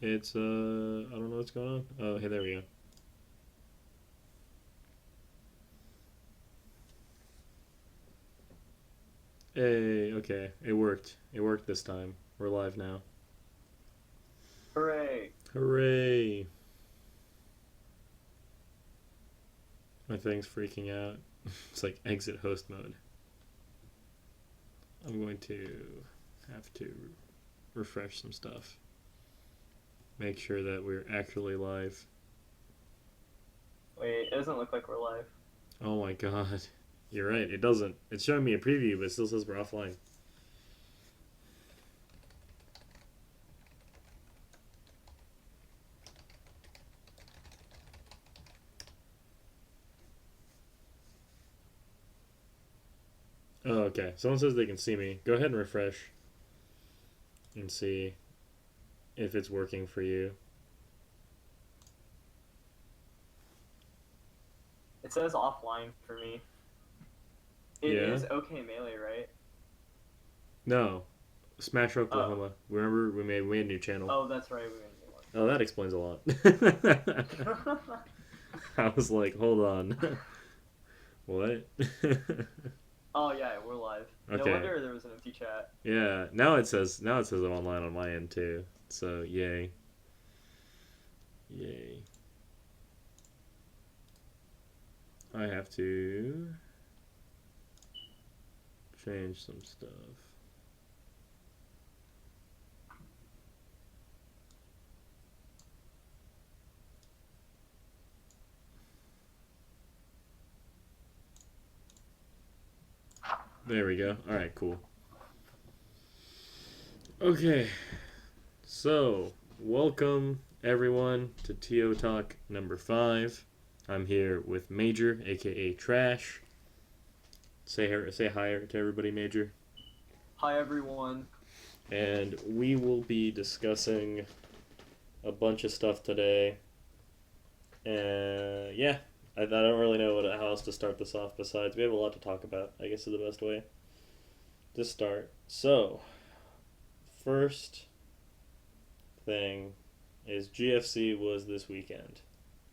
It's I don't know what's going on. Oh, hey, there we go. Hey, okay, it worked. It worked this time. We're live now. Hooray! Hooray! My thing's freaking out. It's like exit host mode. I'm going to have to refresh some stuff. Make sure that we're actually live. Wait, it doesn't look like we're live. Oh my god. You're right, it doesn't. It's showing me a preview, but it still says we're offline. Oh, okay. Someone says they can see me. Go ahead and refresh and see if it's working for you. It says offline for me. It Yeah? is OK Melee, right? No. Smash Oh, Oklahoma. Remember we made a new channel. oh, that's right. We made a Oh, that explains a lot. new one. I was like, hold on. What? Oh yeah, we're live. No Okay. wonder there was an empty chat. Yeah. Now it says I'm online on my end too. So yay. Yay. I have to change some stuff. There we go. Alright, cool. Okay. So, welcome everyone to TO Talk number 5. I'm here with Major, aka Trash. Say hi to everybody, Major. Hi everyone. And we will be discussing a bunch of stuff today. Yeah, I don't really know how else to start this off besides we have a lot to talk about, I guess is the best way to start. So, first thing is GFC was this weekend.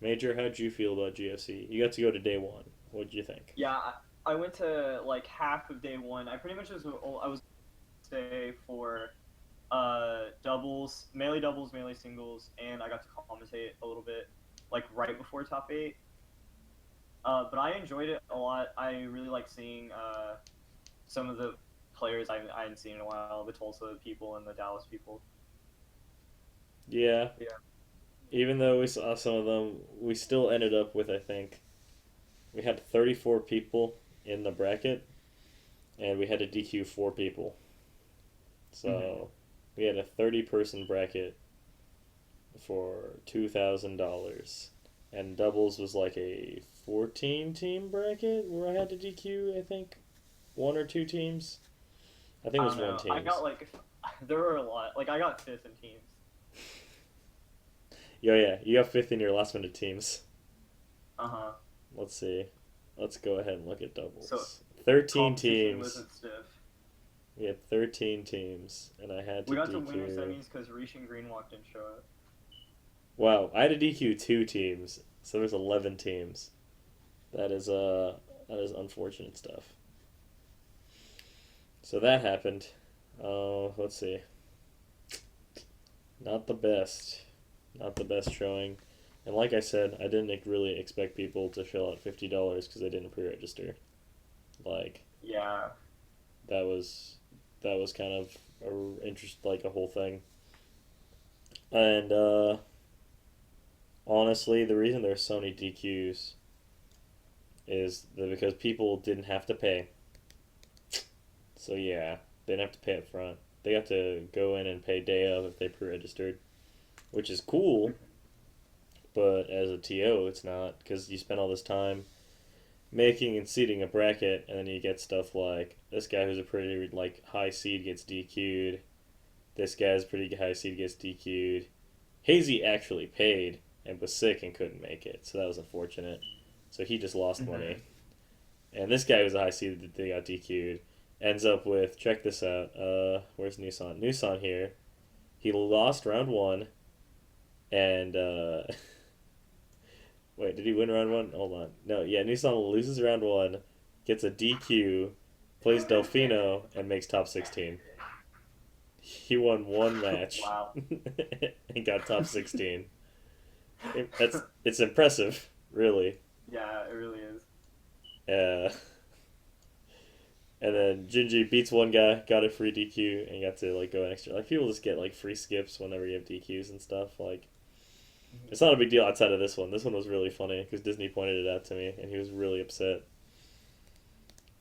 Major, how'd you feel about GFC? You got to go to day one. What did you think? Yeah, I went to like half of day one. I pretty much was stay for doubles, melee singles, and I got to commentate a little bit like right before top eight. But I enjoyed it a lot. I really like seeing some of the players I hadn't seen in a while, the Tulsa people and the Dallas people. Yeah, Yeah. even though we saw some of them, we still ended up with, I think, we had 34 people in the bracket, and we had to DQ 4 people. Mm-hmm. So we had a 30-person bracket for $2,000, and doubles was like a 14-team bracket where I had to DQ, I think, one or two teams. I think I it don't was one know. I teams. got like there were a lot. Like I got fifth in teams. Yeah, you got fifth in your last minute teams. Uh huh. Let's see. Let's go ahead and look at So doubles. 13 competition teams. wasn't stiff. We had 13 teams, and I had to We got to winner DQ. semis because Rishan Greenwalk didn't show up. Wow, I had to DQ 2 teams, so there's 11 teams. That is that is unfortunate stuff. So that happened. Let's see. Not the best. Not the best showing. And like I said, I didn't really expect people to shell out $50 because they didn't pre-register. Like Yeah. that was that was kind of like a whole thing. And honestly, the reason there's so many DQs is that because people didn't have to pay. So yeah, they didn't have to pay up front. They got to go in and pay day of if they pre-registered, which is cool. But as a TO, it's not because you spend all this time making and seeding a bracket, and then you get stuff like this guy who's a pretty like high seed gets DQ'd. This guy's pretty high seed gets DQ'd. Hazy actually paid and was sick and couldn't make it, so that was unfortunate. So he just lost money. Mm-hmm. And this guy was a high seed that they got DQ'd. Ends up with check this out. Where's Nusan? Nusan here. He lost round one, and wait, did he win round one? Hold on. No, yeah, Nissan loses round one, gets a DQ, plays Delfino, and makes top 16. He won one match Wow. and got top 16. It's impressive, really. Yeah, it really is. Uh, and then Gingy beats one guy, got a free DQ, and got to like go extra. Like people just get like free skips whenever you have DQs and stuff. Like Mhm. it's not a big deal outside of this one. This one was really funny because Disney pointed it out to me, and he was really upset.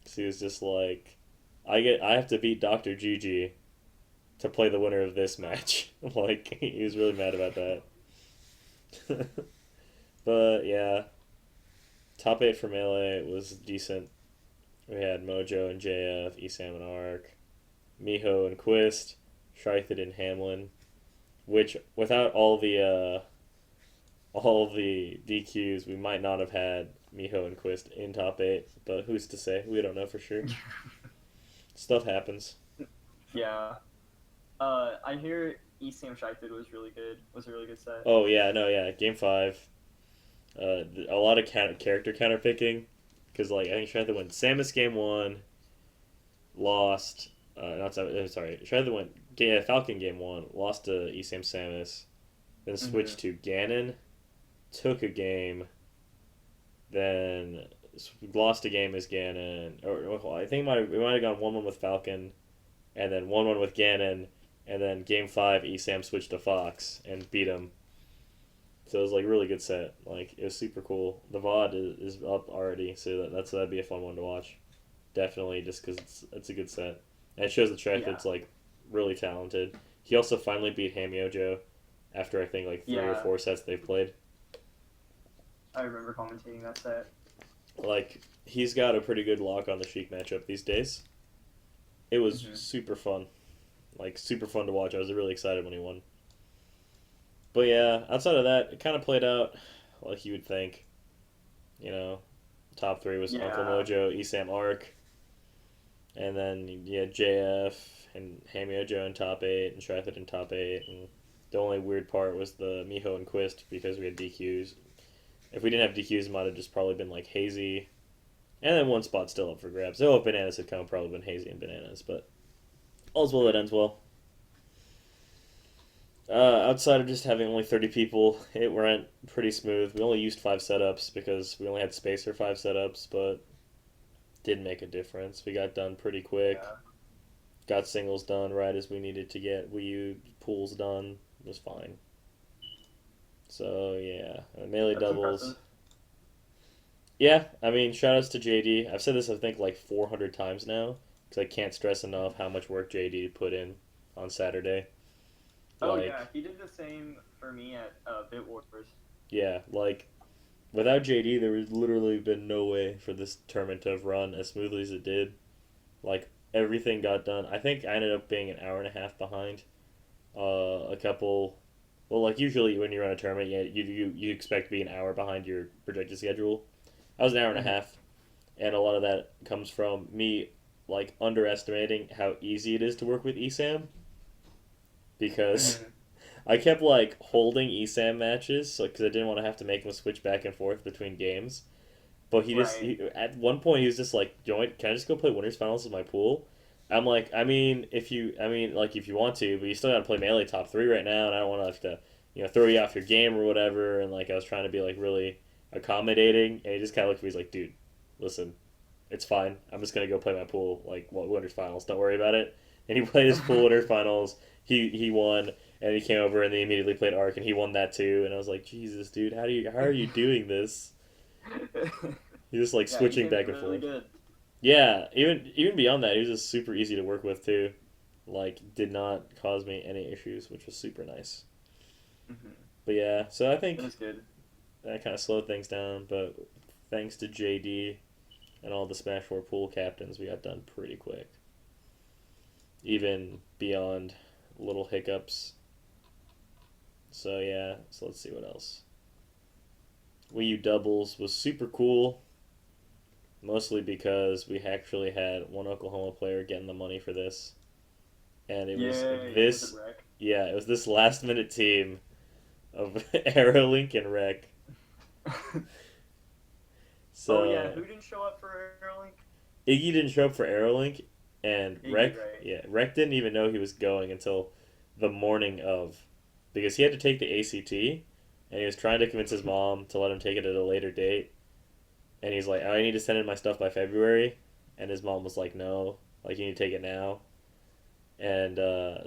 Cause he was just like, I have to beat Doctor Gigi to play the winner of this match. Like he was really mad about that. But yeah, top eight for Melee was decent. We had Mojo and JF, Esam and Ark, Miho and Quist, Shythed and Hamlin. Which without all the DQs, we might not have had Miho and Quist in top eight. But who's to say? We don't know for sure. Stuff happens. Yeah. I hear Esam Shifted was really good. Was a really good set. Oh yeah, no, yeah. Game five. A lot of character counter picking, because like I think Shythed went Samus game one, lost. Not Samus, sorry. Shythed went Falcon game one, lost to Esam Samus, then switched to Ganon, took a game, then lost a game as Ganon, or I think we might have gone 1-1 with Falcon, and then 1-1 with Ganon, and then game five Esam switched to Fox and beat him. So it was like a really good set. Like it was super cool. The VOD is up already, so that'd be a fun one to watch. Definitely, just because it's a good set, and it shows the track Yeah. that's like really talented. He also finally beat Hamiojo after I think like three or Yeah. four sets they've played. I remember commentating that set. Like he's got a pretty good lock on the Sheik matchup these days. It was Mhm. super fun, like super fun to watch. I was really excited when he won. But yeah, outside of that, it kind of played out like you would think. You know, top three was Uncle Yeah. Mojo, Esam Arc, and then yeah JF and Hamiojo in top eight and Shryfed in top eight. And the only weird part was the Miho and Quist because we had DQs. If we didn't have DQs, it might have just probably been like Hazy, and then one spot still up for grabs. So if Bananas had come, probably been Hazy and Bananas. But all's well that ends well. Outside of just having only 30 people, it went pretty smooth. We only used 5 setups because we only had space for 5 setups, but didn't make a difference. We got done pretty quick. Yeah. Got singles done right as we needed to get Wii U pools done. It was fine. So yeah, melee That's doubles. impressive. Yeah, I mean, shoutouts to JD. I've said this I think like 400 times now because I can't stress enough how much work JD put in on Saturday. Oh Like, yeah, he did the same for me at Bit Wars. yeah, like without JD, there would literally been no way for this tournament to have run as smoothly as it did. Like everything got done. I think I ended up being an hour and a half behind. A couple. Well, like usually when you run a tournament, yeah, you expect to be an hour behind your projected schedule. I was an hour and a Mhm. half, and a lot of that comes from me like underestimating how easy it is to work with ESAM because Mhm. I kept like holding ESAM matches because I didn't want to have to make him switch back and forth between games. But Right. at one point he was just like, "Join, can I just go play winners finals with my pool?" I'm like, I mean, like if you want to, but you still got to play melee top three right now, and I don't want to have to, throw you off your game or whatever. And like I was trying to be like really accommodating, and he just kind of looked at me, he's like, "Dude, listen, it's fine. I'm just gonna go play my pool like winners finals. Don't worry about it." And he played his pool winners finals. He won, and he came over and they immediately played Arc, and he won that too. And I was like, Jesus, dude, how are you doing this? He's just like Yeah, he switching seems back and really forth. good. Yeah, even beyond that, he was just super easy to work with too. Like, did not cause me any issues, which was super nice. Mhm. But yeah, so I That think is good. that kind of slowed things down. But thanks to JD and all the Smash 4 pool captains, we got done pretty quick. Even beyond little hiccups. So yeah, so let's see what else. Wii U doubles was super cool, mostly because we actually had one Oklahoma player getting the money for this, and it was Yay! Was it this, Wreck? yeah, it was this last minute team of Aerolink and Rec. Oh yeah, So who didn't show up for Aerolink? Iggy didn't show up for Aerolink, and Iggy, Rec, right? yeah, Rec didn't even know he was going until the morning of, because he had to take the ACT, and he was trying to convince his mom to let him take it at a later date, and he's like, I need to send in my stuff by February, and his mom was like, no, like you need to take it now, and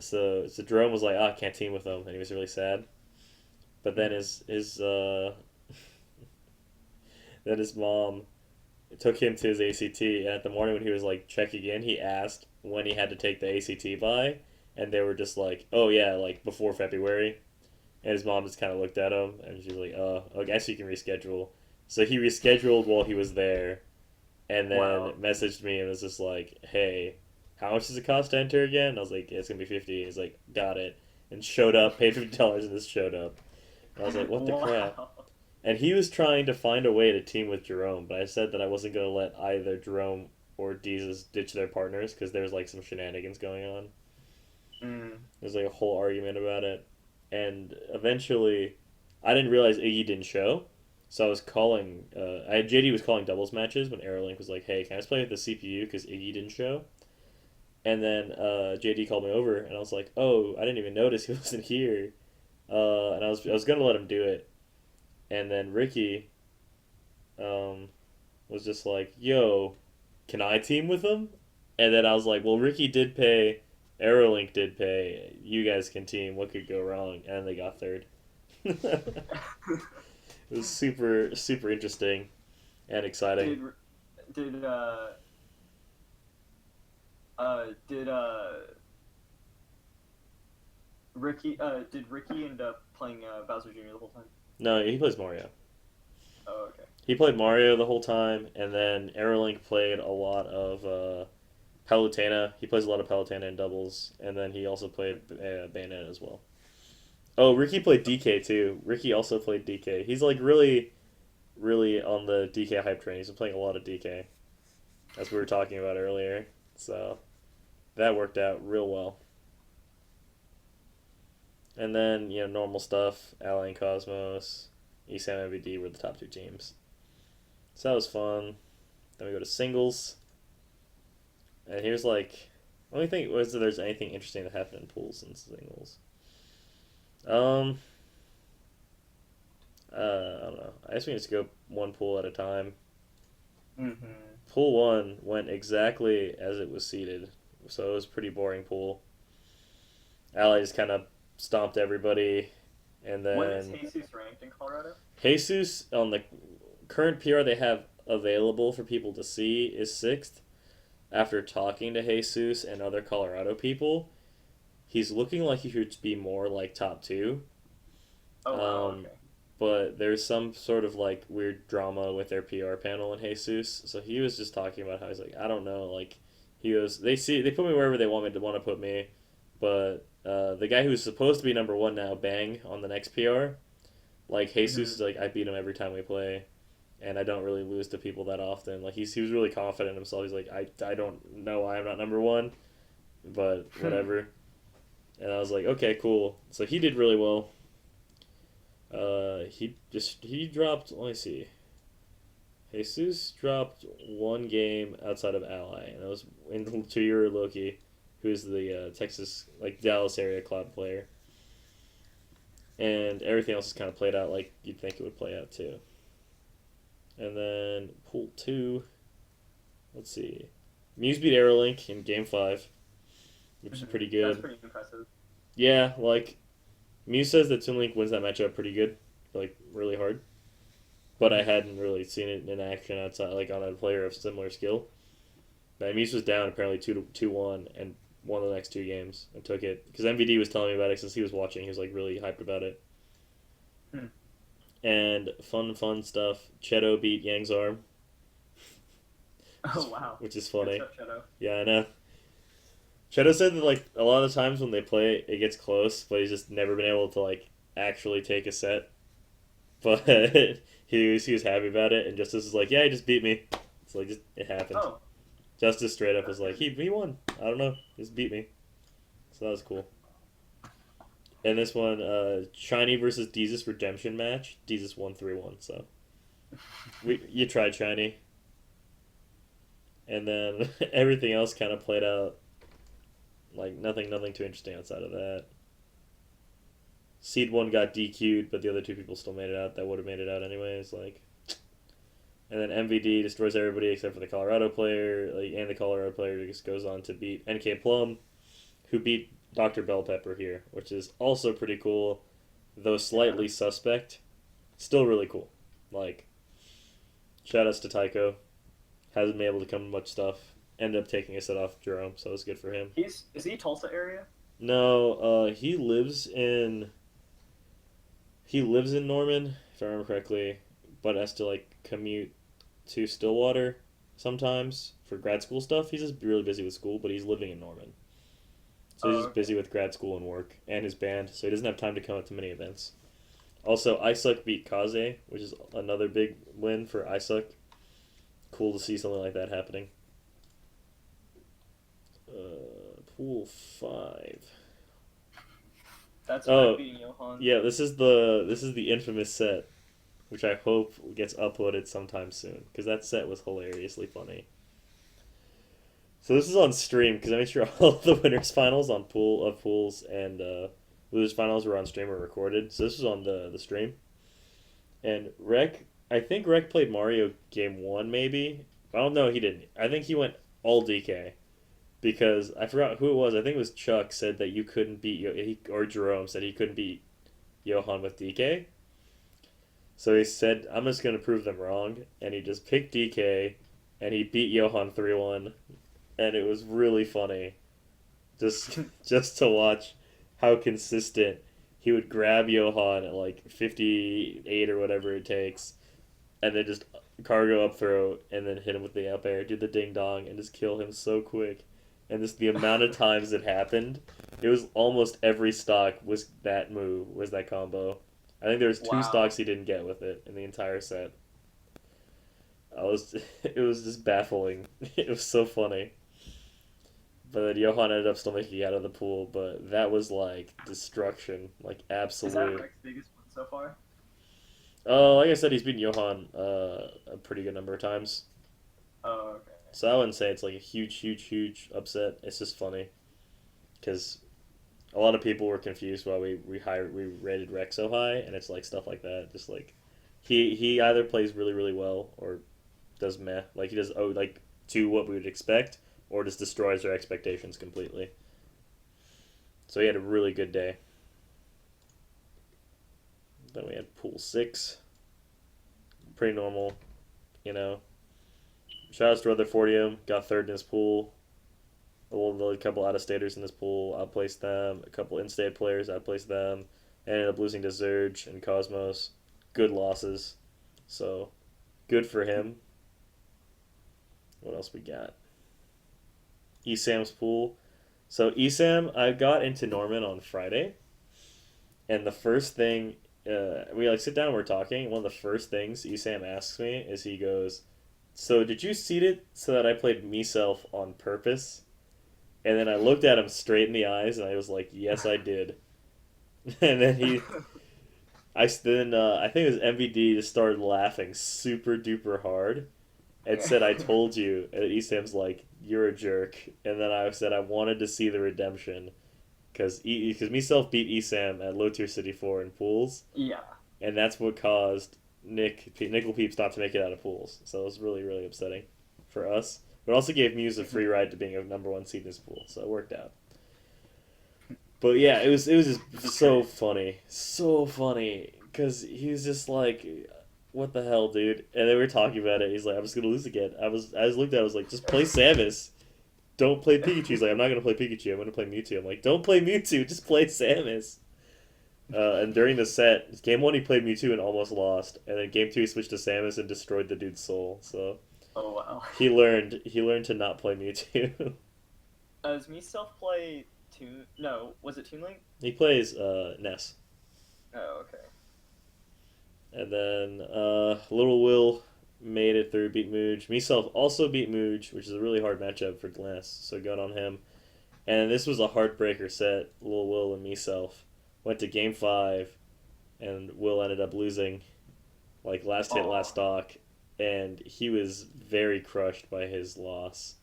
so Jerome was like, I can't team with him, and he was really sad, but then his then his mom took him to his ACT, and at the morning when he was like checking in, he asked when he had to take the ACT by, and they were just like, "Oh yeah, like before February." And his mom just kind of looked at him, and she was like, I guess you can reschedule." So he rescheduled while he was there, and then Wow. messaged me and was just like, "Hey, how much does it cost to enter again?" And I was like, "It's gonna be 50." He's like, "Got it," and showed up, paid $50, and just showed up. And I was like, "What the crap?" Wow. And he was trying to find a way to team with Jerome, but I said that I wasn't going to let either Jerome or Deezus ditch their partners because there was like some shenanigans going on. Mm. There's like a whole argument about it. And eventually, I didn't realize Iggy didn't show. So I was calling, JD was calling doubles matches when Aerolink was like, hey, can I just play with the CPU because Iggy didn't show? And then JD called me over and I was like, oh, I didn't even notice he wasn't here. And I was going to let him do it. And then Ricky um, was just like, "Yo, can I team with him?" And then I was like, "Well, Ricky did pay, Aerolink did pay. You guys can team. What could go wrong?" And they got third. It was super super interesting and exciting. did did did Ricky did Ricky end up playing Bowser Jr. the whole time? No, he plays Mario. Oh, okay. He played Mario the whole time, and then Aerolink played a lot of Palutena. He plays a lot of Palutena in doubles, and then he also played Bayonetta as well. Oh, Ricky played DK too. Ricky also played DK. He's like really, really on the DK hype train. He's been playing a lot of DK, as we were talking about earlier. So that worked out real well. And then normal stuff. Ally and Cosmos, ESAM and MVD were the top two teams. So that was fun. Then we go to singles, and here's like, let me think. Was there's anything interesting that happened in pools and singles? Um, I don't know. I guess we can just go one pool at a time. Mm-hmm. Pool one went exactly as it was seeded, so it was a pretty boring pool. Ally just kind of stomped everybody, and What is then Jesus ranked in Colorado? Jesus on the current PR they have available for people to see is sixth. After talking to Jesus and other Colorado people, he's looking like he should be more like top two. Oh wow. Um, Okay. but there's some sort of like weird drama with their PR panel in Jesus. So he was just talking about how he's like, I don't know, like he goes, they put me wherever they want to put me, but the guy who's supposed to be number one now, Bang, on the next PR, like Jesus Mm-hmm. is like I beat him every time we play, and I don't really lose to people that often. Like he was really confident in himself. He's like I don't know why I'm not number one, but whatever. And I was like, okay, cool. So he did really well. He dropped. Let me see. Jesus dropped one game outside of Ally, and that was to your Loki, who's the Texas like Dallas area cloud player, and everything else is kind of played out like you'd think it would play out too. And then pool two. Let's see. Muse beat Aerolink in game five, which is Mm-hmm. pretty That's good. pretty impressive. Yeah, like Muse says that Toon Link wins that matchup pretty good, like really hard. But I Mm-hmm. hadn't really seen it in action outside, like on a player of similar skill. But Muse was down apparently 2-1 and won the next two games and took it because MVD was telling me about it since he was watching. He was like really hyped about it. Hmm. And fun stuff. Cheto beat Yang's arm, Oh wow. which is Good funny. stuff, Shadow. Yeah, I know. Cheto said that like a lot of the times when they play, it gets close, but he's just never been able to like actually take a set. But he was happy about it, and Justice was like, "Yeah, he just beat me." It's like just it happened. Oh, Justice straight up was that's like, good. "He won. I don't know, he just beat me." So that was cool. And this one, Shiny versus Deezus redemption match. Deezus won 3-1. So you tried Shiny, and then everything else kind of played out like nothing too interesting outside of that. Seed one got DQ'd, but the other two people still made it out. That would have made it out anyways. Like, and then MVD destroys everybody except for the Colorado player, like, and the Colorado player just goes on to beat NK Plum, who beat Dr. Bell Pepper here, which is also pretty cool, though slightly suspect. Still really cool. Like, shout outs to Tycho. Hasn't been able to come to much stuff. Ended up taking a set off Jerome, so it's good for him. Is he Tulsa area? No, he lives in Norman, if I remember correctly, but has to like commute to Stillwater sometimes for grad school stuff. He's just really busy with school, but he's living in Norman. So he's just busy with grad school and work and his band, so he doesn't have time to come out to many events. Also, Isuk beat Kaze, which is another big win for Isuk. Cool to see something like that happening. Pool 5. That's beating Johan. Yeah, this is the infamous set, which I hope gets uploaded sometime soon, because that set was hilariously funny. So this is on stream, because I made sure all of the winners finals on pools and losers finals were on stream or recorded. So this was on the stream. And I think Rec played Mario game 1 maybe. I don't know, he didn't. I think he went all DK. Because I forgot who it was. I think it was Chuck said that you couldn't beat or Jerome said he couldn't beat Johan with DK. So he said, I'm just going to prove them wrong. And he just picked DK, and he beat Johan 3-1. And it was really funny. Just to watch how consistent he would grab Johan at like 58 or whatever it takes, and then just cargo up throw, and then hit him with the up air, do the ding dong, and just kill him so quick. And just the amount of times it happened, it was almost every stock was that move, was that combo. I think there was 2 stocks he didn't get with it in the entire set. It was just baffling. It was so funny. But then Johan ended up still making it out of the pool, but that was like destruction, like absolute. Is that Rec's biggest one so far? Like I said, he's beaten Johan a pretty good number of times. Oh, okay. So I wouldn't say it's like a huge upset. It's just funny, because a lot of people were confused why we rated Rec so high, and it's like stuff like that. Just like he either plays really well or does meh, like he does like to what we would expect, or just destroys our expectations completely. So he had a really good day. Then we had pool 6. Pretty normal, you know. Shout outs to Rutherfordium, got third in his pool. A couple out-of-staters in this pool, outplaced them. A couple in-state players, outplaced them. Ended up losing to Zurge and Cosmos. Good losses. So, good for him. What else we got? ESAM's pool. So ESAM, I got into Norman on Friday. And the first thing, we like sit down and we're talking. One of the first things ESAM asks me is he goes, so did you seed it so that I played myself on purpose? And then I looked at him straight in the eyes and I was like, yes, I did. And then I think it was MVD just started laughing super duper hard and said, I told you. And ESAM's like, you're a jerk. And then I said I wanted to see the redemption because myself beat ESAM at Low Tier City 4 in pools. Yeah. And that's what caused Nickel Peeps not to make it out of pools. So it was really upsetting for us. But also gave Muse a free ride to being a number 1 seed in his pool, so it worked out. But yeah, it was just so funny, because he was just like, "What the hell, dude?" And then we were talking about it. He's like, "I'm just gonna lose again." I looked at it, I was like, "Just play Samus. Don't play Pikachu." He's like, "I'm not gonna play Pikachu. I'm gonna play Mewtwo." I'm like, "Don't play Mewtwo. Just play Samus." And during the set, game 1 he played Mewtwo and almost lost, and then game 2 he switched to Samus and destroyed the dude's soul. So, oh wow, he learned to not play Mewtwo. Does myself play Toon? No, was it Toon Link? He plays Ness. Oh, okay. And then Little Will made it through, beat Mooj. Myself also beat Mooj, which is a really hard matchup for Ness, so good on him. And this was a heartbreaker set, Little Will and myself. went to Game 5, and Will ended up losing, like last hit, last Oh, stock, and he was very crushed by his loss.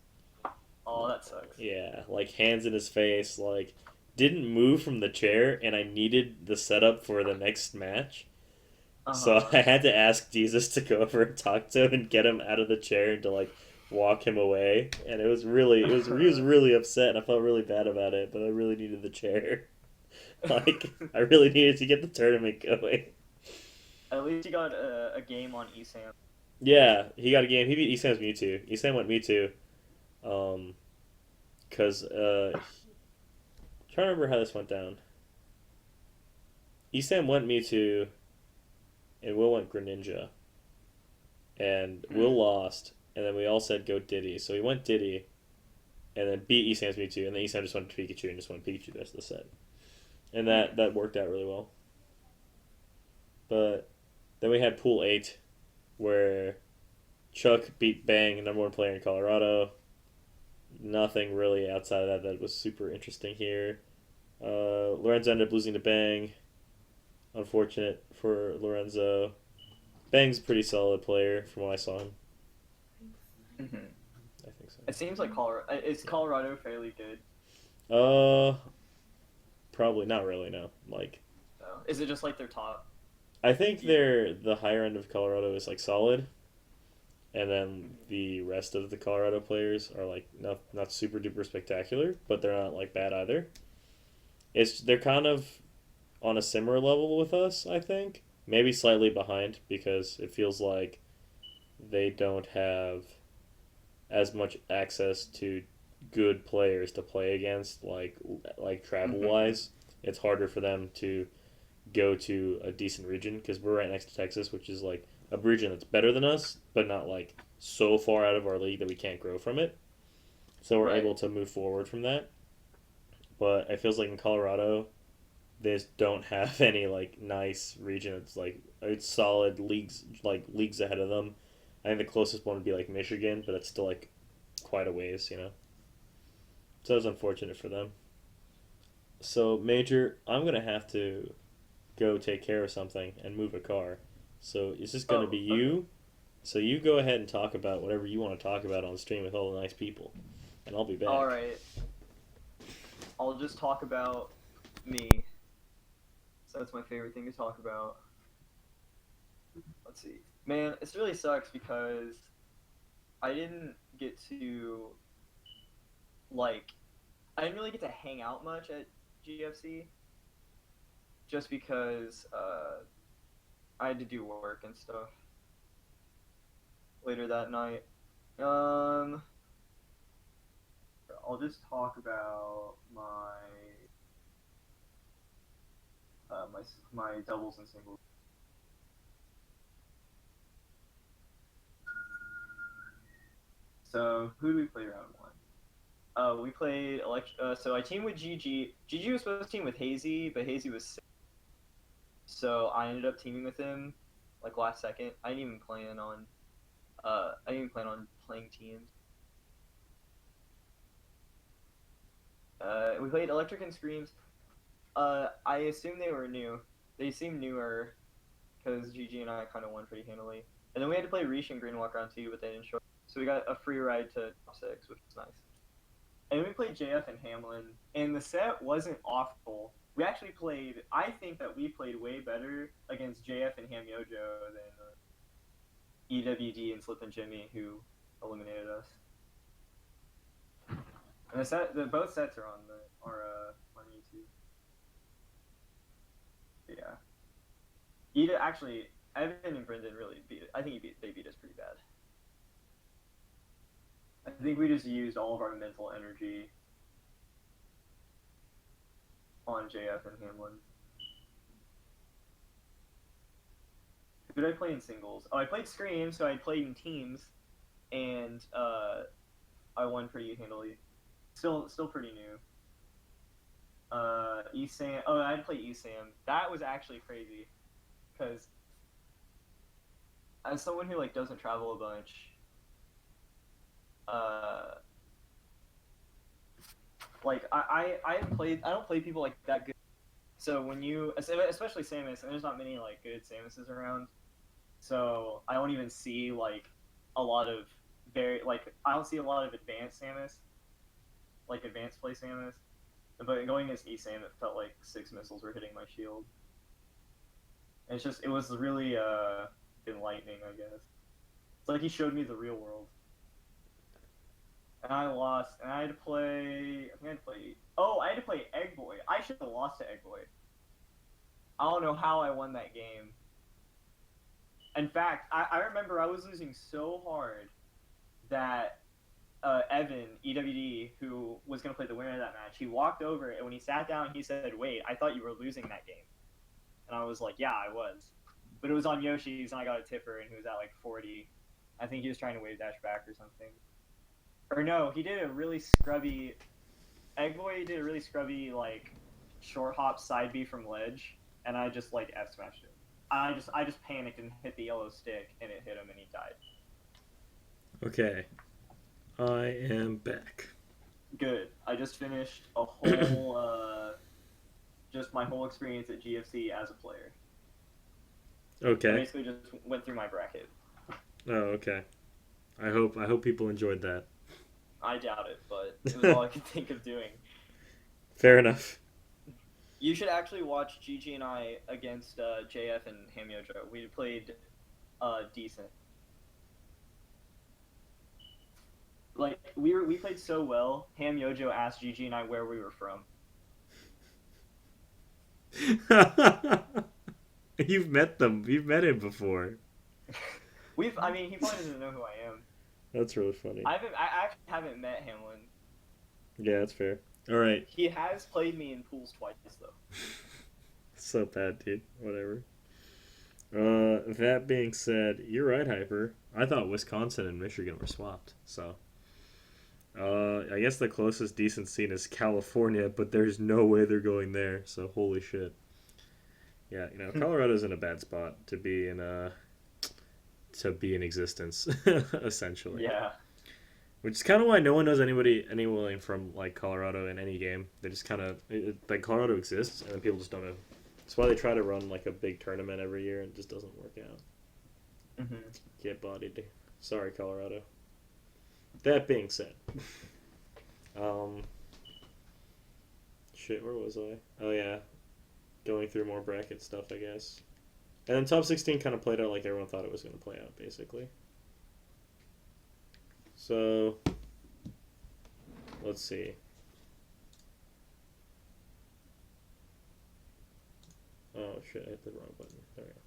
oh, that sucks. Yeah, like hands in his face, like didn't move from the chair, and I needed the setup for the next match. Uh So huh. I had to ask Jesus to go over and talk to him and get him out of the chair and to like walk him away. And he was really upset, and I felt really bad about it. But I really needed the chair. Like I really needed to get the tournament going. At least you got a game on ESAM. Yeah, he got a game. He beat Esam's Mewtwo. Esam went Mewtwo. Um, cause trying to remember how this went down. Esam went Mewtwo, and Will went Greninja, and Will Hmm. lost. And then we all said go Diddy, so he went Diddy, and then beat Esam's Mewtwo, and then Esam just went to Pikachu and just went Pikachu the rest of the set, and Hmm. that worked out really well. But then we had Pool 8, where Chuck beat Bang, number one player in Colorado. Nothing really outside of that was super interesting here. Lorenzo ended up losing to Bang. Unfortunate for Lorenzo. Bang's a pretty solid player from what I saw him. Hmm. I think so. It seems like Colorado is Colorado fairly good. Uh, Probably not really. No, like So is it just like their top I think tier? the higher end of Colorado is like solid, and then Mhm. the rest of the Colorado players are like not super duper spectacular, but they're not like bad either. They're kind of on a similar level with us, I think. Maybe slightly behind because it feels like they don't have as much access to good players to play against, like travel Mhm. wise. It's harder for them to go to a decent region because we're right next to Texas, which is like a region that's better than us, but not like so far out of our league that we can't grow from it. So we're Right. able to move forward from that. But it feels like in Colorado, they just don't have any like nice region. It's solid leagues, like leagues ahead of them. I think the closest one would be like Michigan, but it's still like quite a ways. So it's unfortunate for them. So Major, I'm gonna have to go take care of something and move a car. So is this gonna be Oh, okay. you? So you go ahead and talk about whatever you want to talk about on stream with all the nice people, and I'll be All back. right. I'll just talk about me. So that's my favorite thing to talk about. Let's see. Man, it really sucks because I didn't get to like I didn't really get to hang out much at GFC just because I had to do work and stuff later that night. Um, I'll just talk about my doubles and singles. So who do we play round one? We played so I teamed with GG. GG was supposed to team with Hazy, but Hazy was sick, so I ended up teaming with him like last second. I didn't even plan on playing teams. We played Electric and Screams. I assume they were new. They seem newer because GG and I kind of won pretty handily. And then we had to play Rish and Greenwalk round two, but they didn't show up. So we got a free ride to top six, which was nice. And we played JF and Hamlin, and the set wasn't awful. We actually played. I think that we played way better against JF and Ham Yojo than EWD and Slip and Jimmy, who eliminated us. And both sets are on YouTube. Yeah, Eda actually Evan and Brendan really beat it. I think they beat us pretty bad. I think we just used all of our mental energy on JF and Hamlin. Who did I play in singles? Oh, I played Scream, so I played in teams, and I won pretty handily. Still pretty new. Esam. Oh, I had to play Esam. That was actually crazy because as someone who like doesn't travel a bunch, uh, like I haven't played. I don't play people like that good. So when you, especially Samus, and there's not many like good Samuses around, so I don't even see like a lot of I don't see a lot of advanced Samus, like advanced play Samus. But going against Esam, it felt like six missiles were hitting my shield. And it was really enlightening, I guess. It's like he showed me the real world. And I lost, and I had to play. I think I had to play. Oh, I had to play Egg Boy. I should have lost to Egg Boy. I don't know how I won that game. In fact, I remember I was losing so hard that Evan, EWD, who was going to play the winner of that match, he walked over, and when he sat down, he said, "Wait, I thought you were losing that game." And I was like, "Yeah, I was." But it was on Yoshi's, and I got a tipper, and he was at like 40. I think he was trying to wave dash back or something. Or no, he did a really scrubby. Eggboy did a really scrubby, like, short hop side B from ledge, and I just, like, F smashed him. I just panicked and hit the yellow stick, and it hit him, and he died. Okay, I am back. Good. I just finished a whole, just my whole experience at GFC as a player. I Okay. basically just went through my bracket. Oh, okay. I hope people enjoyed that. I doubt it, but it was all I could think of doing. Fair enough. You should actually watch Gigi and I against JF and Hamyojo. We played decent. Like we played so well. Hamyojo asked Gigi and I where we were from. You've met them. You've met him before. I mean, he probably doesn't know who I am. That's really funny. I actually haven't met Hamlin. Yeah, that's fair. All right. He has played me in pools twice though. So bad, dude. Whatever. That being said, you're right, Hyper. I thought Wisconsin and Michigan were swapped. So, I guess the closest decent scene is California, but there's no way they're going there. So, holy shit. Yeah, Colorado's in a bad spot to be in existence, essentially. Yeah. Which is kind of why no one knows anyone from like Colorado in any game. They just kind of like Colorado exists, and then people just don't know. That's why they try to run like a big tournament every year, and it just doesn't work out. Mm-hmm. Get bodied. Sorry, Colorado. That being said, um, shit, where was I? Oh yeah, going through more bracket stuff, I guess. And then top 16 kind of played out like everyone thought it was going to play out, basically. So, let's see. Oh shit! I hit the wrong button. There we go.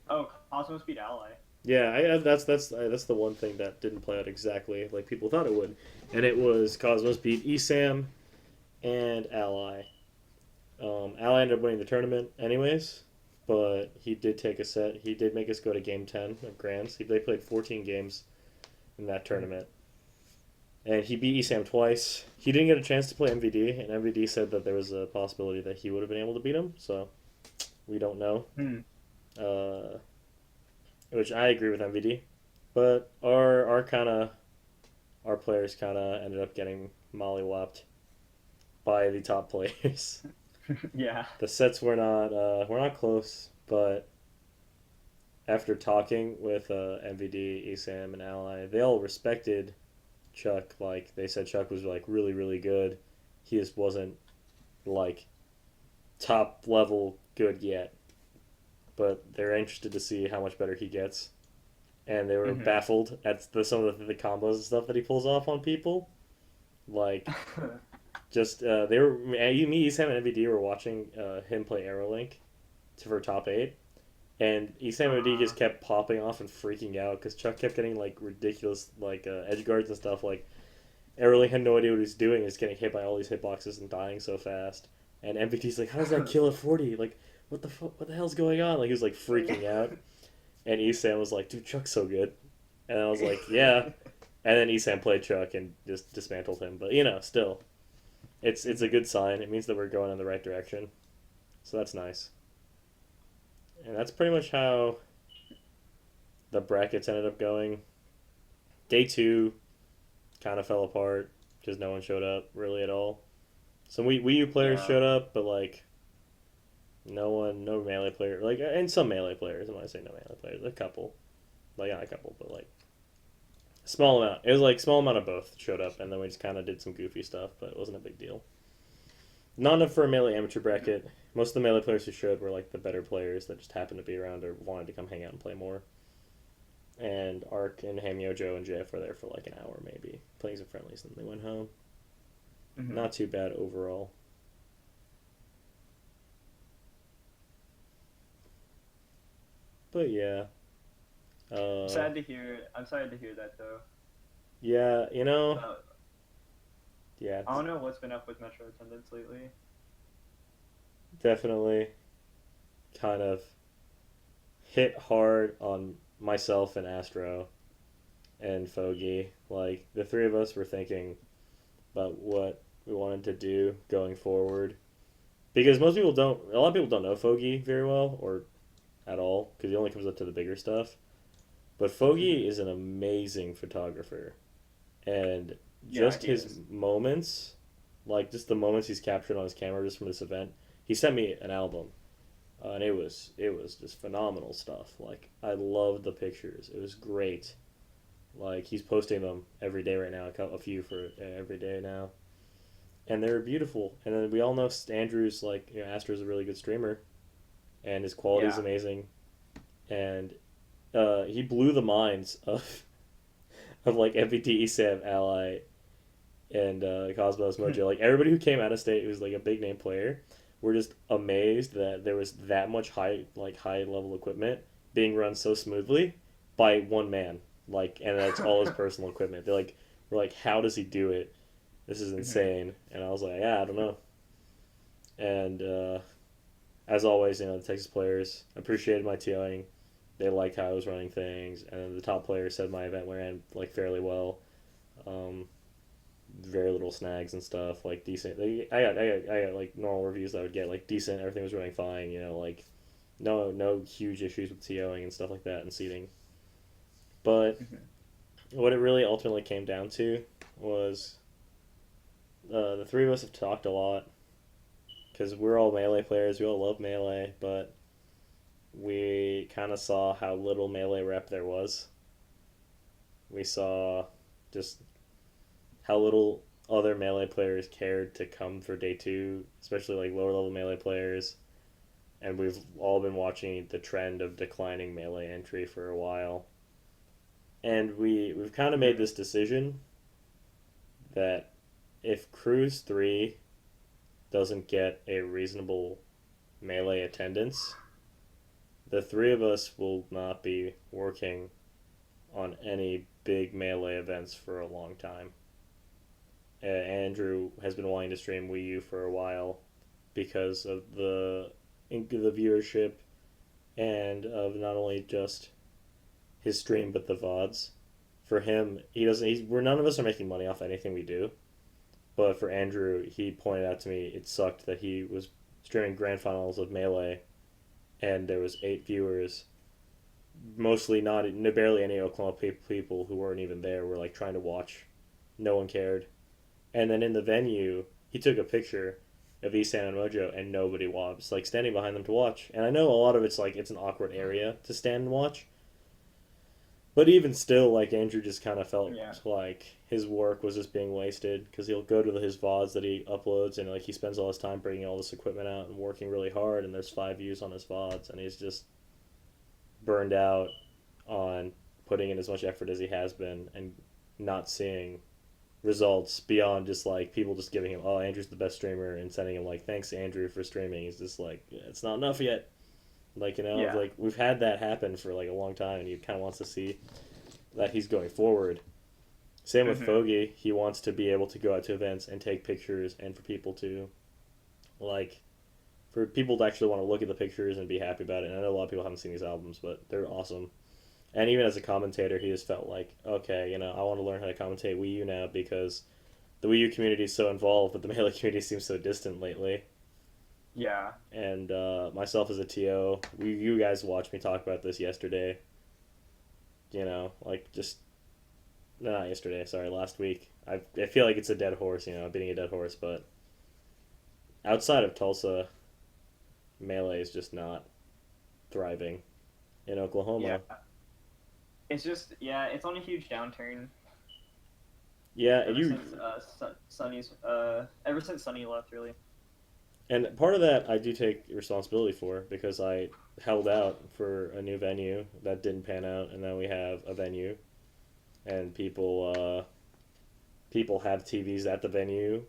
Oh, Cosmos beat Ally. Yeah, that's the one thing that didn't play out exactly like people thought it would, and it was Cosmos beat ESAM and Ally. Ally ended up winning the tournament anyways, but he did take a set. He did make us go to game 10 of Grands. They played 14 games in that tournament. And he beat ESAM twice. He didn't get a chance to play MVD, and MVD said that there was a possibility that he would have been able to beat him, so we don't know. Which I agree with MVD. But our players kind of ended up getting mollywopped by the top players. Yeah. The sets were not close, but after talking with MVD, ESAM, and Ally, they all respected Chuck. Like, they said Chuck was like really, really good. He just wasn't like top level good yet, but they're interested to see how much better he gets. And they were baffled at some of the combos and stuff that he pulls off on people. Like, just they were me, Sam, and MVD were watching him play Aerolink for top 8, and Sam and MVD just kept popping off and freaking out because Chuck kept getting like ridiculous like edge guards and stuff. Like, Aerolink had no idea what he was doing. He's getting hit by all these hitboxes and dying so fast. And MVD's like, "How does that kill at 40? Like, what the hell's going on?" Like, he was like freaking out. And Esam was like, "Dude, Chuck's so good." And I was like, "Yeah." And then Esam played Chuck and just dismantled him. But still, it's a good sign. It means that we're going in the right direction. So that's nice. And that's pretty much how the brackets ended up going. Day 2 kind of fell apart because no one showed up really at all. Some Wii U players showed up, but like No melee player. Like, and some melee players. When I say no melee players, a couple. Like, not a couple, but like small amount. It was like small amount of both showed up, and then we just kind of did some goofy stuff, but it wasn't a big deal. Not enough for a melee amateur bracket. Most of the melee players who showed were like the better players that just happened to be around or wanted to come hang out and play more. And Ark and Hamyojo and JF were there for like an hour maybe, playing some friendlies, and then they went home. Mm-hmm. Not too bad overall. But yeah. Sad to hear. I'm sorry to hear that though. Yeah, Uh, yeah, I don't know what's been up with Metro attendance lately. definitely kind of hit hard on myself and Astro and Foggy. Like, the three of us were thinking about what we wanted to do going forward. Because a lot of people don't know Foggy very well or at all, because he only comes up to the bigger stuff. But Foggy is an amazing photographer. And Yeah, just he his is. moments, like just the moments he's captured on his camera just from this event, he sent me an album. And it was just phenomenal stuff. Like, I loved the pictures. It was great. Like, he's posting them every day right now, a few for every day now, and they're beautiful. And then we all know Andrew's like, Astro's a really good streamer, and his quality is Yeah. amazing, and he blew the minds of like MVT, ESAM, Ally, and Cosmos Mojo. Like, everybody who came out of state who's like a big name player, were just amazed that there was that much high level equipment being run so smoothly by one man. Like, and that's all his personal equipment. We're like, how does he do it? This is Hmm. insane. And I was like, yeah, I don't know. And as always, the Texas players appreciated my TOing. They liked how I was running things, and then the top players said my event ran like fairly well. Um, very little snags and stuff, like decent. I got like normal reviews that I would get, like decent. Everything was running fine. Like no huge issues with TOing and stuff like that and seating. But Hmm. what it really ultimately came down to was the three of us have talked a lot because we're all melee players. We all love melee, but we kind of saw how little melee rep there was. We saw just how little other melee players cared to come for day two, especially like lower level melee players. And we've all been watching the trend of declining melee entry for a while. And we've kind of made Hmm. this decision that if Cruise 3 doesn't get a reasonable melee attendance, the three of us will not be working on any big melee events for a long time. Andrew has been wanting to stream Wii U for a while because of the viewership and of not only just his stream but the VODs. For him, he doesn't. We're none of us are making money off anything we do. But for Andrew, he pointed out to me it sucked that he was streaming grand finals of Melee and there was 8 viewers, mostly not barely any Oklahoma people who weren't even there were like trying to watch. No one cared. And then in the venue, he took a picture of Isan and Mojo, and nobody was like standing behind them to watch. And I know a lot of it's like it's an awkward area to stand and watch, but even still, like Andrew just kind of felt Yeah. like his work was just being wasted because he'll go to his VODs that he uploads and like he spends all his time bringing all this equipment out and working really hard, and there's 5 views on his VODs, and he's just burned out on putting in as much effort as he has been and not seeing results beyond just like people just giving him, oh, Andrew's the best streamer, and sending him like, thanks Andrew for streaming. He's just like, yeah, it's not enough yet. Like, Yeah. like we've had that happen for like a long time, and he kind of wants to see that he's going forward. Same with Hmm. Fogey. He wants to be able to go out to events and take pictures, and for people to like, for people to actually want to look at the pictures and be happy about it. And I know a lot of people haven't seen these albums, but they're awesome. And even as a commentator, he just felt like, okay, I want to learn how to commentate Wii U now because the Wii U community is so involved, but the Melee community seems so distant lately. Yeah. And myself as a TO, you guys watched me talk about this yesterday. Like just no, not yesterday. Sorry, last week. I feel like it's a dead horse. Beating a dead horse. But outside of Tulsa, Melee is just not thriving in Oklahoma. Yeah, it's just it's on a huge downturn Yeah, and ever you since Sonny's ever since Sonny left, really. and part of that I do take responsibility for because I held out for a new venue that didn't pan out, and now we have a venue, and people have TVs at the venue,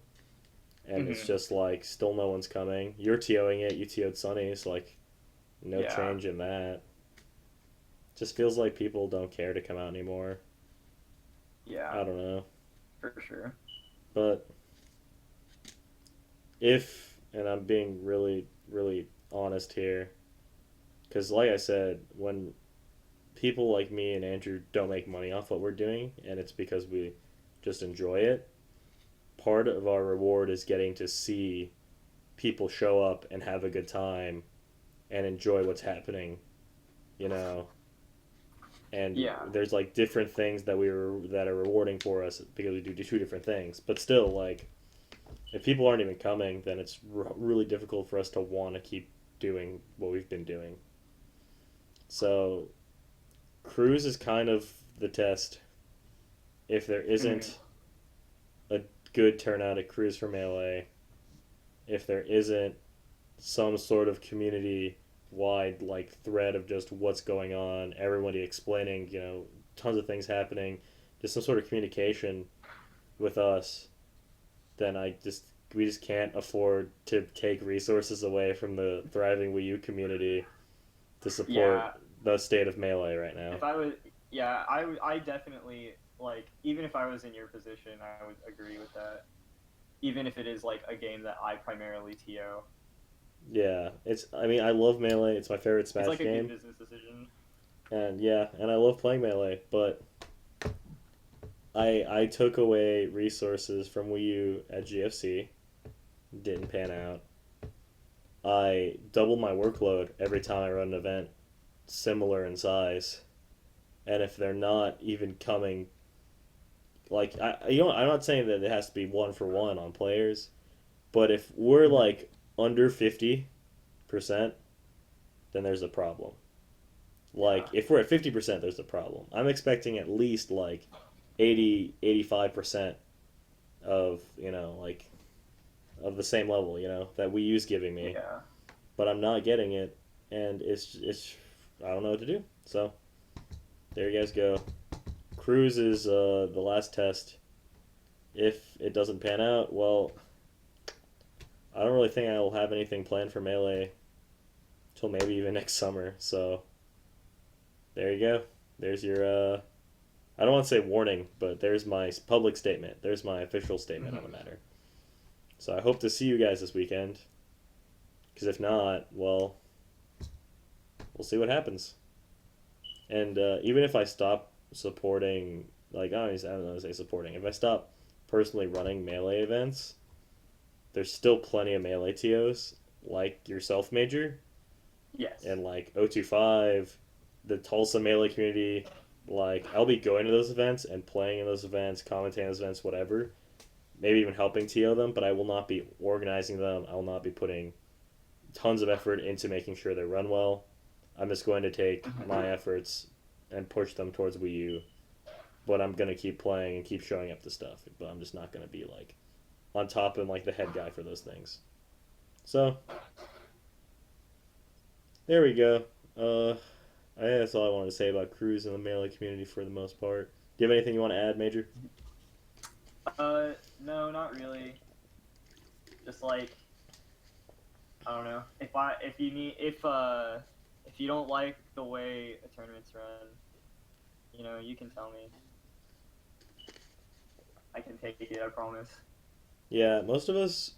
and it's Hmm. just like still no one's coming. You're TOing it, you TO'd Sunny, it's like no Yeah, change in that. Just feels like people don't care to come out anymore. yeah, I don't know. for sure. But if, and I'm being really, really honest here, because like I said, when people like me and Andrew don't make money off what we're doing, and it's because we just enjoy it, part of our reward is getting to see people show up and have a good time and enjoy what's happening, you know. And Yeah, there's like different things that are rewarding for us because we do two different things. But still, like if people aren't even coming, then it's really difficult for us to want to keep doing what we've been doing. So cruise is kind of the test. If there hmm, isn't a good turnout at Cruise for Melee, if there isn't some sort of community wide like thread of just what's going on, everybody explaining, tons of things happening, just some sort of communication with us, then we just can't afford to take resources away from the thriving Wii U community to support yeah. the state of Melee right now. If I was, I definitely like even if I was in your position, I would agree with that. Even if it is like a game that I primarily TO, Yeah, I mean I love Melee. It's my favorite it's Smash like a good game. business decision. And yeah, and I love playing Melee, but I took away resources from Wii U at GFC. Didn't pan out. I double my workload every time I run an event similar in size. And if they're not even coming, like I'm not saying that it has to be one for one on players, but if we're Hmm. like under 50%, then there's a problem. Like Yeah. if we're at 50%, there's a problem. I'm expecting at least like 80, 85% of, like of the same level, that we use giving me, Yeah. but I'm not getting it, and it's I don't know what to do. So there you guys go. Cruise is the last test. If it doesn't pan out, well, I don't really think I will have anything planned for Melee till maybe even next summer. So there you go. There's your I don't want to say warning, but there's my public statement. There's my official statement on the Hmm. matter. So I hope to see you guys this weekend. Because if not, well, we'll see what happens. And even if I stop supporting, like I don't know how to say supporting. If I stop personally running Melee events, there's still plenty of Melee TOs like yourself, Major, Yes. and like 025, the Tulsa Melee community. Like I'll be going to those events and playing in those events, commentating those events, whatever. Maybe even helping TO them, but I will not be organizing them. I will not be putting tons of effort into making sure they run well. I'm just going to take Hmm. my efforts and push them towards Wii U. But I'm gonna keep playing and keep showing up to stuff. But I'm just not gonna be like on top and like the head guy for those things. So there we go. I think that's all I wanted to say about Cruise and the Melee community for the most part. Do you have anything you want to add, Major? No, not really. Just like I don't know. If you don't like the way a tournament's run, you can tell me. I can take it. I promise. Yeah, most of us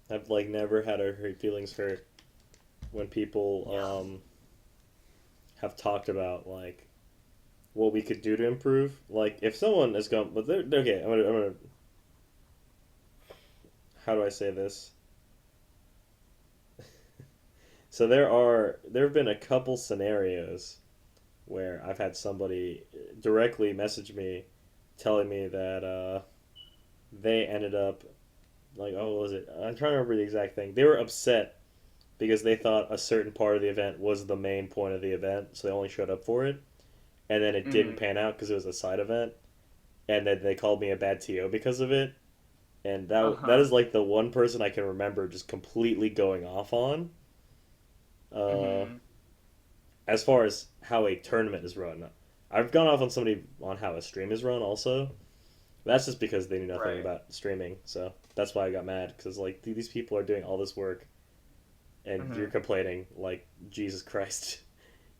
have like never had our feelings hurt when people Yeah. have talked about like what we could do to improve. Like if someone has gone, but they're okay. I'm gonna. How do I say this? So there have been a couple scenarios where I've had somebody directly message me, telling me that they ended up like, oh, what was it? I'm trying to remember the exact thing. They were upset because they thought a certain part of the event was the main point of the event, so they only showed up for it, and then it didn't Mm. pan out because it was a side event, and then they called me a bad TO because of it, and Uh that huh. is like the one person I can remember just completely going off on. Uh, Mhm. as far as how a tournament is run, I've gone off on somebody on how a stream is run also. That's just because they knew nothing Right. about streaming, so that's why I got mad because like these people are doing all this work and you're Mhm. complaining like Jesus Christ.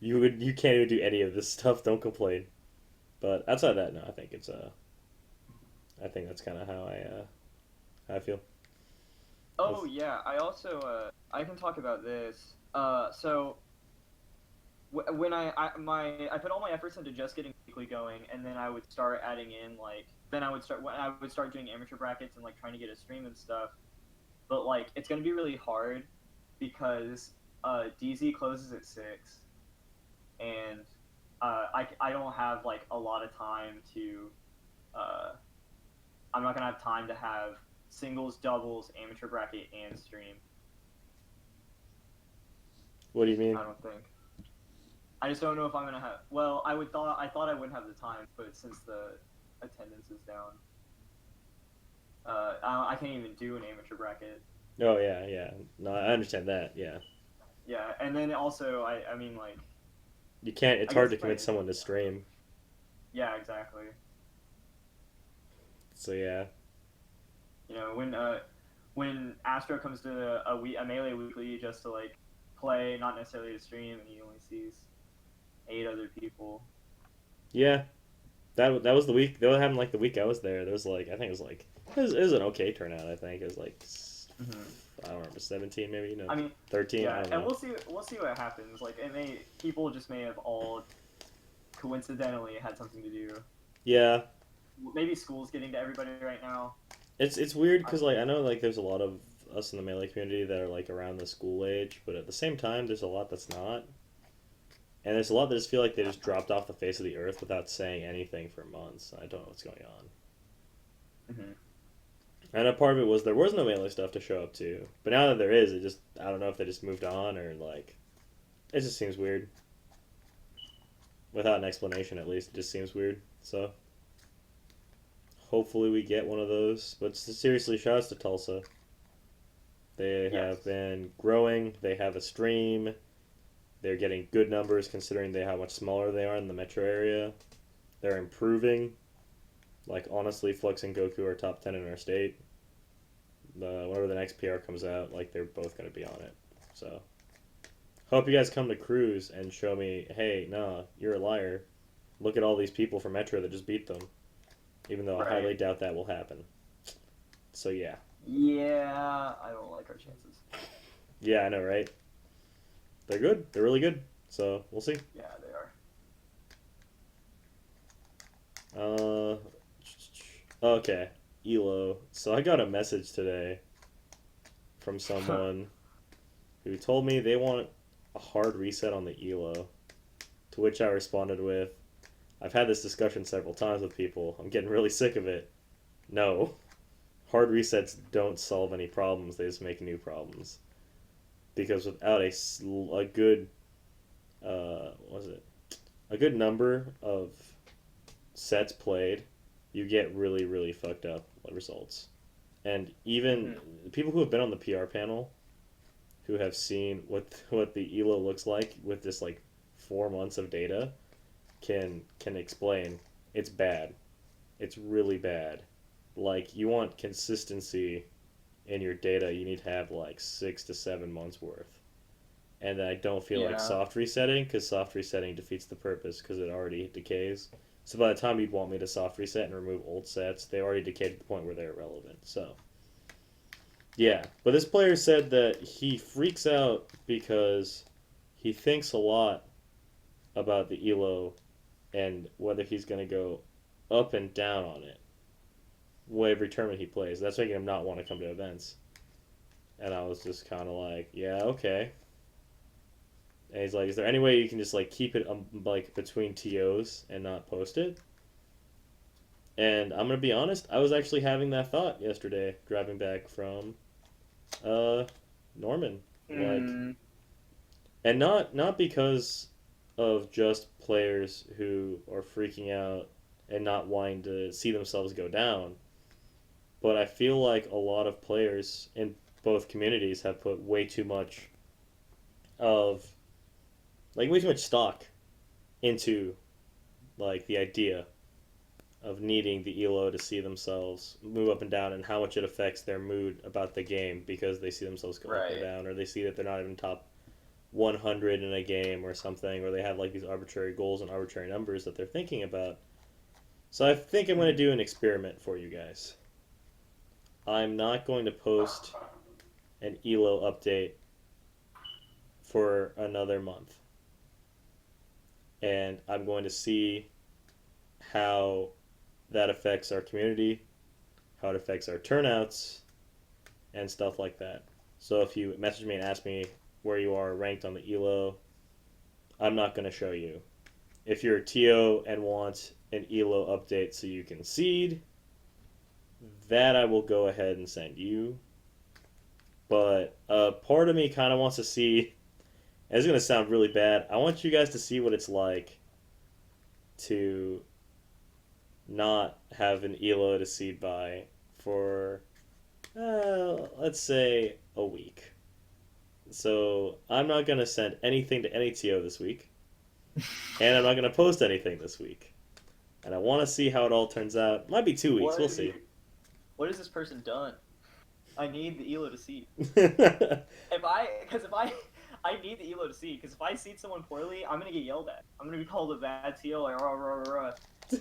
You can't even do any of this stuff. Don't complain. But outside of that, no, I think it's I think that's kind of how I feel. Oh With yeah. I also I can talk about this. So when I put all my efforts into just getting weekly going, and then I would start adding in like then I would start when I would start doing amateur brackets and like trying to get a stream and stuff. But like it's gonna be really hard because DZ closes at 6, and I don't have like a lot of time to uh, I'm not gonna have time to have singles, doubles, amateur bracket, and stream. what do you mean? I don't think. I just don't know if I'm gonna have. Well, I thought I wouldn't have the time, but since the attendance is down, I can't even do an amateur bracket. Oh yeah, yeah. No, I understand that. Yeah, Yeah, and then also I mean like you can't. It's I hard guess to if I convince someone to stream. yeah exactly. So yeah, You know when Astro comes to a melee weekly just to like play, not necessarily to stream, and he only sees 8 other people. yeah. That was the week. That happened like the week I was there. There was like I think it was like it was an okay turnout. I think it was like Hmm. I don't remember 17 maybe no I mean, 13. I yeah, don't and know. we'll see what happens. Like, it may people just may have all coincidentally had something to do. Yeah, Maybe school's getting to everybody right now. it's weird I because don't like know. I know like there's a lot of us in the melee community that are like around the school age, but at the same time there's a lot that's not, and there's a lot that just feel like they just dropped off the face of the earth without saying anything for months. I don't know what's going on. Hmm. And a part of it was there was no melee stuff to show up to, but now that there is, it just I don't know if they just moved on or like it just seems weird without an explanation. At least it just seems weird. So hopefully we get one of those. But seriously, shouts to Tulsa. They have Yes. been growing. They have a stream. They're getting good numbers considering they how much smaller they are in the metro area. They're improving. Like honestly, Flux and Goku are top 10 in our state. Whenever the next PR comes out, like they're both going to be on it. So hope you guys come to cruise and show me, hey, nah, you're a liar. Look at all these people from Metro that just beat them. Even though I Right. highly doubt that will happen. So yeah, Yeah, I don't like our chances. yeah, I know, right? They're good. They're really good. So we'll see. Yeah, they are. Uh, okay, Elo. So I got a message today from someone who told me they want a hard reset on the Elo. To which I responded with, "I've had this discussion several times with people. I'm getting really sick of it. No, hard resets don't solve any problems. They just make new problems. Because without a good what was it a good number of sets played, you get really fucked up results. And even Hmm. people who have been on the PR panel, who have seen what the Elo looks like with this like 4 months of data, can explain it's bad. It's really bad. Like you want consistency in your data, you need to have like 6 to 7 months worth. And I don't feel like Yeah. soft resetting because soft resetting defeats the purpose because it already decays. So by the time you'd want me to soft reset and remove old sets, they already decayed to the point where they're irrelevant. So yeah, but this player said that he freaks out because he thinks a lot about the elo and whether he's going to go up and down on it every tournament he plays. That's making him not want to come to events. And I was just kind of like, yeah, okay. And he's like, "Is there any way you can just like keep it like between TOs and not post it?" And I'm gonna be honest, I was actually having that thought yesterday driving back from uh Norman. Like, Mm, and not because of just players who are freaking out and not wanting to see themselves go down, but I feel like a lot of players in both communities have put way too much of way too much stock into like the idea of needing the elo to see themselves move up and down and how much it affects their mood about the game because they see themselves go up or right. down or they see that they're not even top 100 in a game or something, or they have like these arbitrary goals and arbitrary numbers that they're thinking about. So I think I'm going to Mhm. do an experiment for you guys. I'm not going to post an elo update for another month, and I'm going to see how that affects our community, how it affects our turnouts, and stuff like that. So if you message me and ask me where you are ranked on the elo, I'm not going to show you. If you're a TO and want an elo update so you can seed, that I will go ahead and send you. But part of me kind of wants to see. And it's going to sound really bad. I want you guys to see what it's like to not have an elo to seed by for, let's say, a week. So I'm not going to send anything to any TO this week, and I'm not going to post anything this week. And I want to see how it all turns out. Might be 2 weeks. What We'll have you? see. What has this person done? I need the elo to see. Yeah, I need the elo to see. Because if I seed someone poorly, I'm gonna get yelled at. I'm gonna be called a bad TO. Like, rah, rah, rah, rah.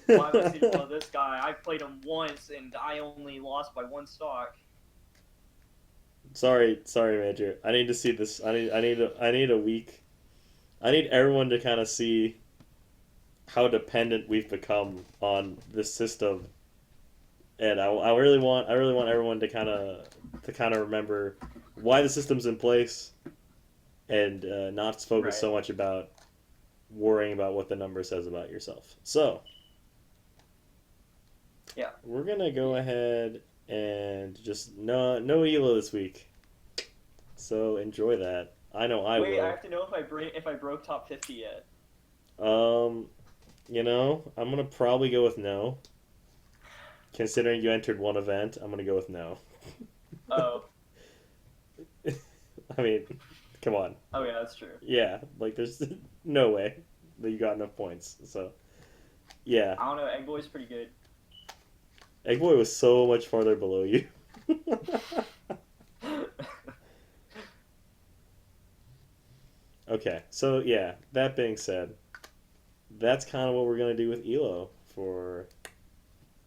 Why am I seated below this guy? I played him once and I only lost by one stock. sorry, Major. I need to see this. I need a week. I need everyone to kind of see how dependent we've become on this system, and I really want everyone to kind of remember why the system's in place and not focus Right. so much about worrying about what the number says about yourself. So Yeah. we're gonna go ahead and just no elo this week. So enjoy that. I know I Wait, I will. have to know if I broke top 50 yet. Um, I'm gonna probably go with no. Considering you entered one event, I'm gonna go with no. Oh. I mean, come on. Oh yeah, that's true. Yeah, like there's no way that you got enough points. So yeah, I don't know. Egg Boy's pretty good. Eggboy was so much farther below you. Okay, so yeah. That being said, that's kind of what we're gonna do with Elo for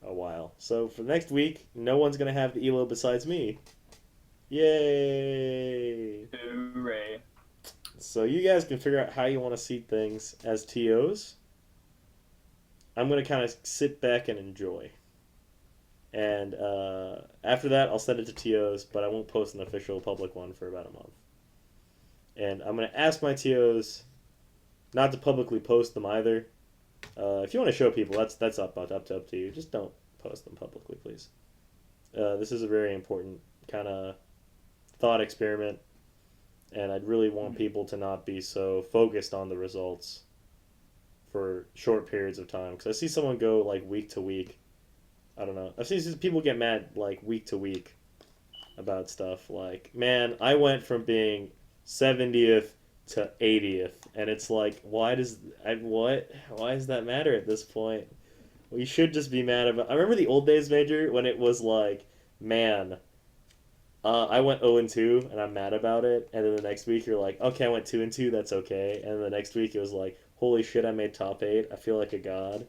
a while. So for next week, no one's gonna have the Elo besides me. Yay! Hooray. So you guys can figure out how you want to seed things as TOs. I'm gonna kind of sit back and enjoy. And after that, I'll send it to TOs, but I won't post an official public one for about a month. And I'm gonna ask my TOs not to publicly post them either. If you want to show people, that's up to you. Just don't post them publicly, please. This is a very important kind of thought experiment, and I'd really want people to not be so focused on the results for short periods of time. Because I see someone go like week to week. I don't know. I've seen people get mad like week to week about stuff. Like, man, I went from being 70th to 80th, and it's like, why does I what? Why does that matter at this point? We should just be mad about. I remember the old days, Major, when it was like, man, I went 0 and 2, and I'm mad about it. And then the next week, you're like, okay, I went 2 and 2, that's okay. And then the next week, it was like, holy shit, I made top 8. I feel like a god.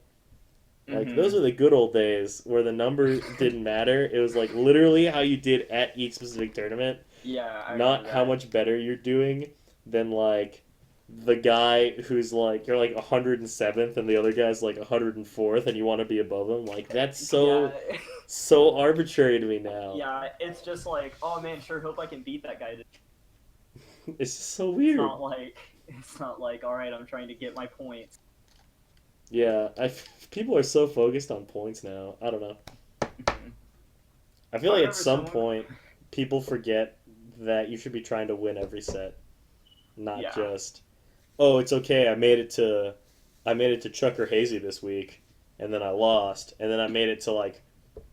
Like those Mm-hmm. are the good old days where the number didn't matter. It was like literally how you did at each specific tournament, Yeah, I remember not how that. much better you're doing than like the guy who's like you're like 107th and the other guy's like 104th and you want to be above him. Like that's Yeah. so arbitrary to me now. Yeah, it's just like, oh man, sure hope I can beat that guy. It's just so It's weird. not like all right, I'm trying to get my points. Yeah, people are so focused on points now. I don't know. Mhm. I If feel I like at remember some someone point people forget that you should be trying to win every set, not Yeah. just, oh, it's okay. I made it to Chuck or Hazy this week, and then I lost, and then I made it to like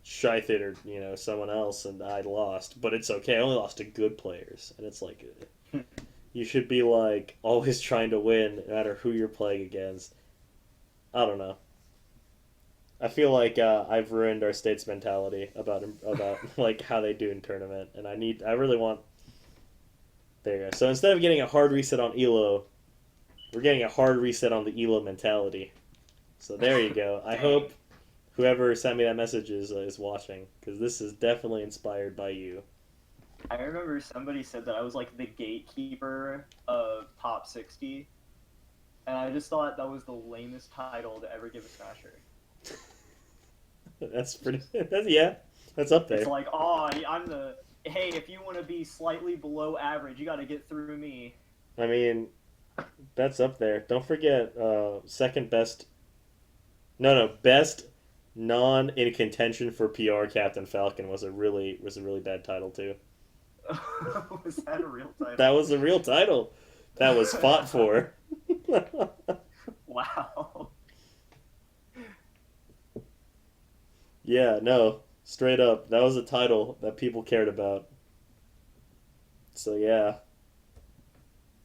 Shithid or someone else, and I lost. But it's okay. I only lost to good players, and it's like you should be like always trying to win, no matter who you're playing against. I don't know. I feel like I've ruined our state's mentality about like how they do in tournament, and I really want. There you go. So instead of getting a hard reset on Elo, we're getting a hard reset on the Elo mentality. So there you go. I Dang. hope whoever sent me that message is watching, because this is definitely inspired by you. I remember somebody said that I was like the gatekeeper of top 60, and I just thought that was the lamest title to ever give a Smasher. That's pretty. That's up there. It's like, oh, I'm the. Hey, if you want to be slightly below average, you got to get through me. I mean, that's up there. Don't forget, second best. No, best non in contention for PR Captain Falcon was a really bad title too. Was that a real title? That was a real title. That was fought for. Wow. Yeah, no, straight up, that was a title that people cared about. So yeah.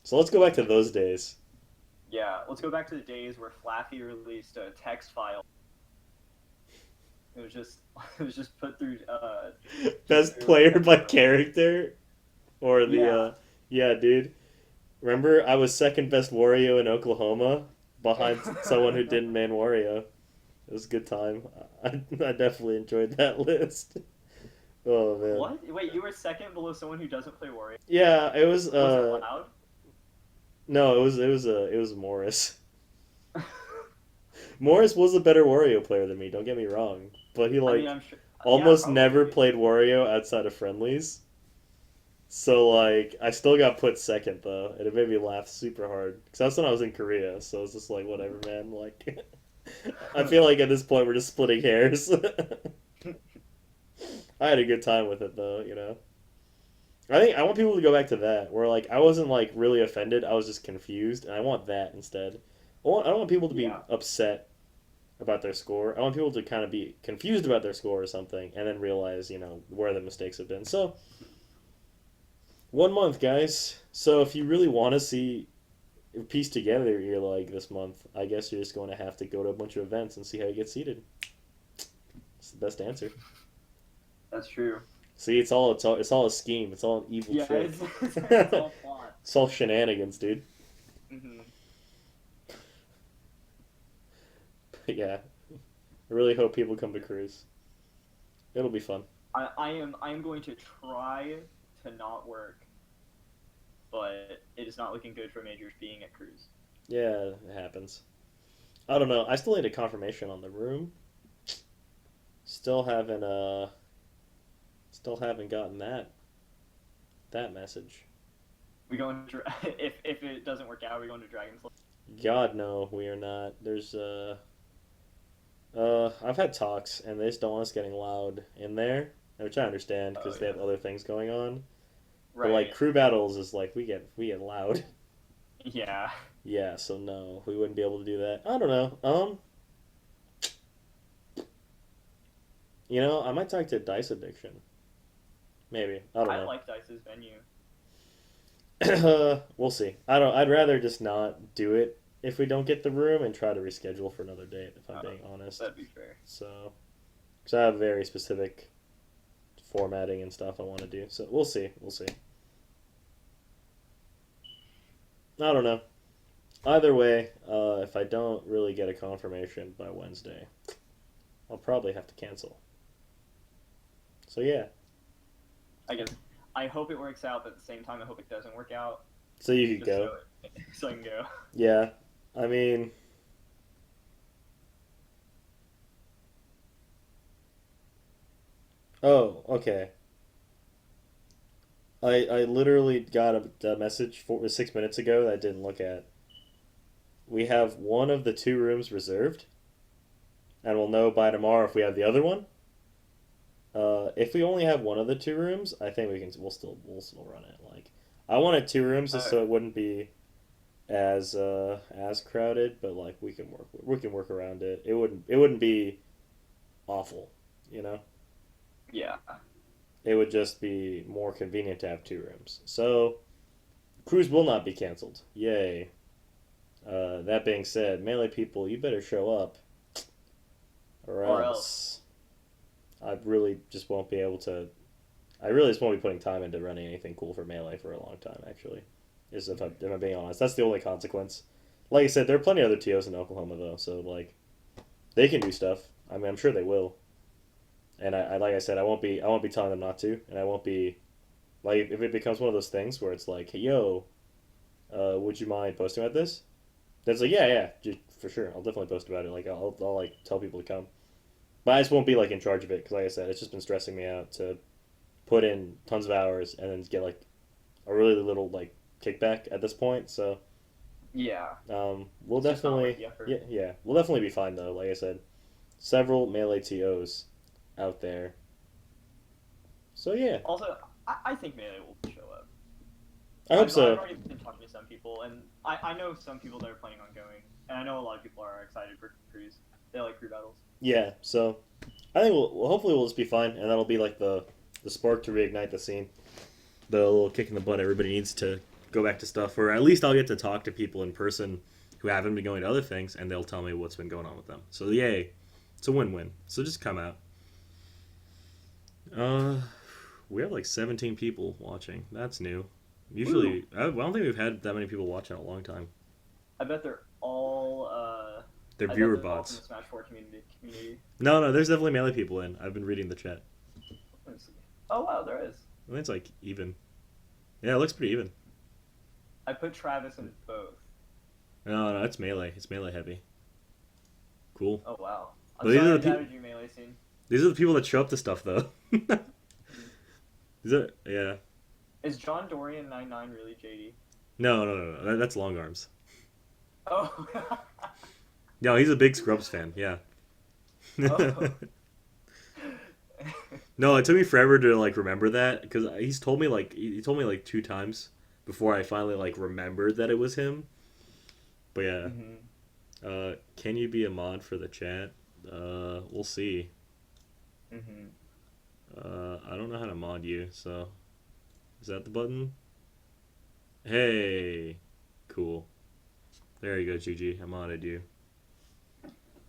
So let's go back to those days. Yeah, let's go back to the days where Flaffy released a text file. It was just put through. Best player by character, or the Yeah. yeah, dude. Remember, I was second best Wario in Oklahoma behind someone who didn't man Wario. It was a good time. I definitely enjoyed that list. Oh man. What? Wait, you were second below someone who doesn't play Wario? Yeah, it was. Was it loud? No, it was Morris. Morris was a better Wario player than me. Don't get me wrong, but he I like mean, I'm sure. almost Yeah, never probably. played Wario outside of friendlies. So like, I still got put second though, and it made me laugh super hard because that's when I was in Korea. So it's just like whatever, man. Like, I feel like at this point we're just splitting hairs. I had a good time with it though. I think I want people to go back to that, where like I wasn't like really offended. I was just confused, and I want that instead. I don't want people to be Yeah. upset about their score. I want people to kind of be confused about their score or something, and then realize where the mistakes have been. So 1 month, guys. So if you really want to see piece together your like this month, I guess you're just going to have to go to a bunch of events and see how you get seated. It's the best answer. That's true. See, it's all a scheme. It's all an evil Yeah, trick. it's all plot. It's all shenanigans, dude. Hmm. Yeah, I really hope people come to cruise. It'll be fun. I am going to try to not work, but it is not looking good for majors being at cruise. Yeah, it happens. I don't know. I still need a confirmation on the room. Still haven't gotten that message. We going to if it doesn't work out, we're going to Dragon's Lair. God no, we are not. There's I've had talks and they just don't want us getting loud in there, which I understand because Oh they yeah, have other things going on. But right. like crew battles is like we get loud. Yeah. Yeah, so no, we wouldn't be able to do that. I don't know. I might talk to Dice Addiction. Maybe. I don't I know. like Dice's venue. We'll see. I'd rather just not do it if we don't get the room and try to reschedule for another date, if I'm being honest. That'd be fair. So, because I have very specific formatting and stuff I want to do. So we'll see. We'll see. I don't know. Either way, if I don't really get a confirmation by Wednesday, I'll probably have to cancel. So yeah. I guess I hope it works out, but at the same time, I hope it doesn't work out. So you could Just go. so I can go. Yeah. I mean, oh, okay. I literally got a message 6 minutes ago that I didn't look at. We have one of the two rooms reserved, and we'll know by tomorrow if we have the other one. If we only have one of the two rooms, I think we'll still run it. Like, I wanted two rooms just Uh, so it wouldn't be as crowded, but like we can work around it. It wouldn't be awful, you know. yeah. It would just be more convenient to have two rooms. So cruise will not be canceled. Yay. That being said, melee people, you better show up, or Or else. else I really just won't be able to. I really just won't be putting time into running anything cool for melee for a long time. Actually, is if I'm being honest, that's the only consequence. Like I said, there are plenty of other TOs in Oklahoma though, so like they can do stuff. I mean, I'm sure they will. And like I said, I won't be telling them not to, and I won't be like if it becomes one of those things where it's like, hey, yo, would you mind posting about this? That's like, yeah, yeah, for sure. I'll definitely post about it. Like, I'll like tell people to come, but I just won't be like in charge of it because, like I said, it's just been stressing me out to put in tons of hours and then get like a really little like kickback at this point. So, Yeah. we'll It's just not worth definitely, the effort. yeah, yeah, we'll definitely be fine though. Like I said, several melee TOs out there. So yeah, Also, I think Melee will show up. I hope I've so. already been talking to some people, and I know some people that are planning on going, and I know a lot of people are excited for crews. They like crew battles. Yeah, so I think hopefully we'll just be fine, and that'll be like the spark to reignite the scene. The little kick in the butt everybody needs to go back to stuff, or at least I'll get to talk to people in person who haven't been going to other things, and they'll tell me what's been going on with them. So yay, it's a win-win. So just come out. Uh, we have like 17 people watching. That's new. Woo! Usually, I don't think we've had that many people watching in a long time. I bet they're all. They're I bet viewer they're all from bots. the Smash Four community. No, there's definitely melee people in. I've been reading the chat. Let me see. Oh wow, there is. I think it's like even. Yeah, it looks pretty even. I put Travis in both. No, it's melee. It's melee heavy. Cool. Oh wow. But I'm these are sorry the I people. doubted you, Melee scene. These are the people that show up to stuff, though. These are yeah. Is John Dorian 99 really JD? No. That's long arms. Oh. No, he's a big Scrubs fan. Yeah. Oh. No, it took me forever to like remember that because he told me like two times before I finally like remembered that it was him. But yeah, hmm can you be a mod for the chat? We'll see. hmm I don't know how to mod you, so is that the button? Hey, cool. There you go, GG. I modded you.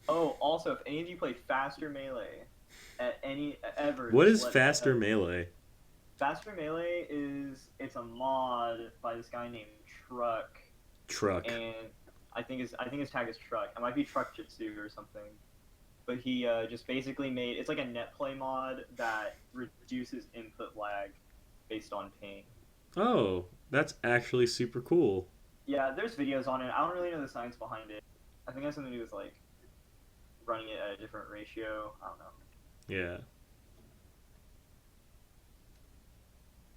Oh, also, if any of you play Faster Melee at any ever, What just is let me faster know. melee? Faster Melee it's a mod by this guy named Truck, Truck. and I think his tag is Truck. It might be Truck Jitsu or something. But he just basically made it's like a net play mod that reduces input lag based on ping. Oh, that's actually super cool. Yeah, there's videos on it. I don't really know the science behind it. I think it has something to do with like running it at a different ratio. I don't know. Yeah.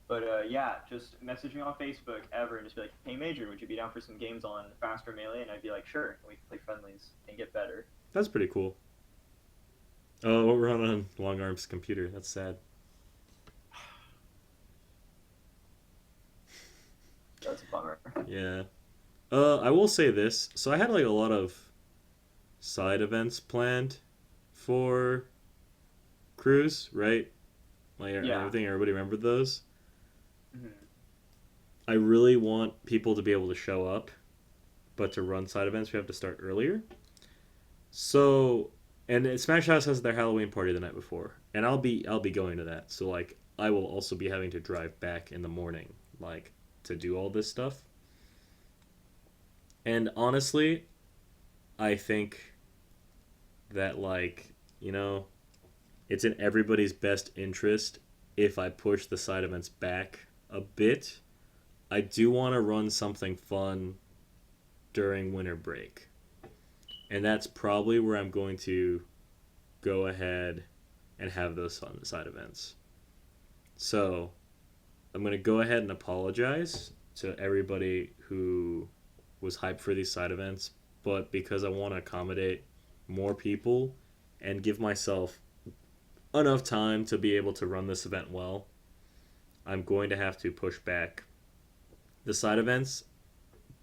But yeah, just message me on Facebook ever and just be like, "Hey Major, would you be down for some games on Faster Melee?" And I'd be like, "Sure." And we can play friendlies and get better. That's pretty cool. Oh, we're on Long Arm's computer. That's sad. That's a bummer. Yeah. I will say this. So I had like a lot of side events planned for Cruise, right? Like Yeah. everything. Everybody remembered those. hmm I really want people to be able to show up, but to run side events, we have to start earlier. So, and Smash House has their Halloween party the night before, and I'll be going to that. So like, I will also be having to drive back in the morning, like to do all this stuff. And honestly, I think that like it's in everybody's best interest if I push the side events back a bit. I do want to run something fun during winter break. And that's probably where I'm going to go ahead and have those fun side events. So I'm going to go ahead and apologize to everybody who was hyped for these side events, but because I want to accommodate more people and give myself enough time to be able to run this event well, I'm going to have to push back the side events,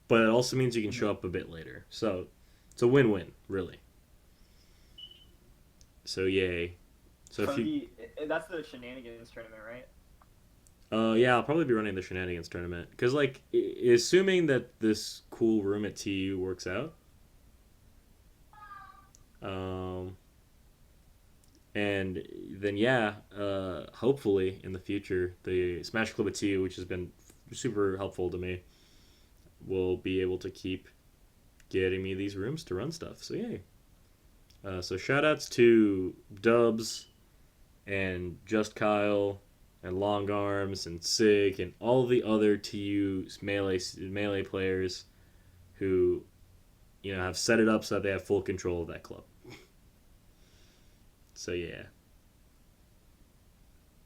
but it also means you can show up a bit later. So it's a win-win, really. So yay. So if you That's the shenanigans tournament, right? yeah, I'll probably be running the shenanigans tournament because like assuming that this cool room at TU works out, um and then yeah, hopefully in the future the Smash Club at TU, which has been super helpful to me, will be able to keep getting me these rooms to run stuff. So yay. So shout outs to Dubs and Just Kyle and Long Arms and Sig and all the other TU melee players who have set it up so that they have full control of that club. So yeah,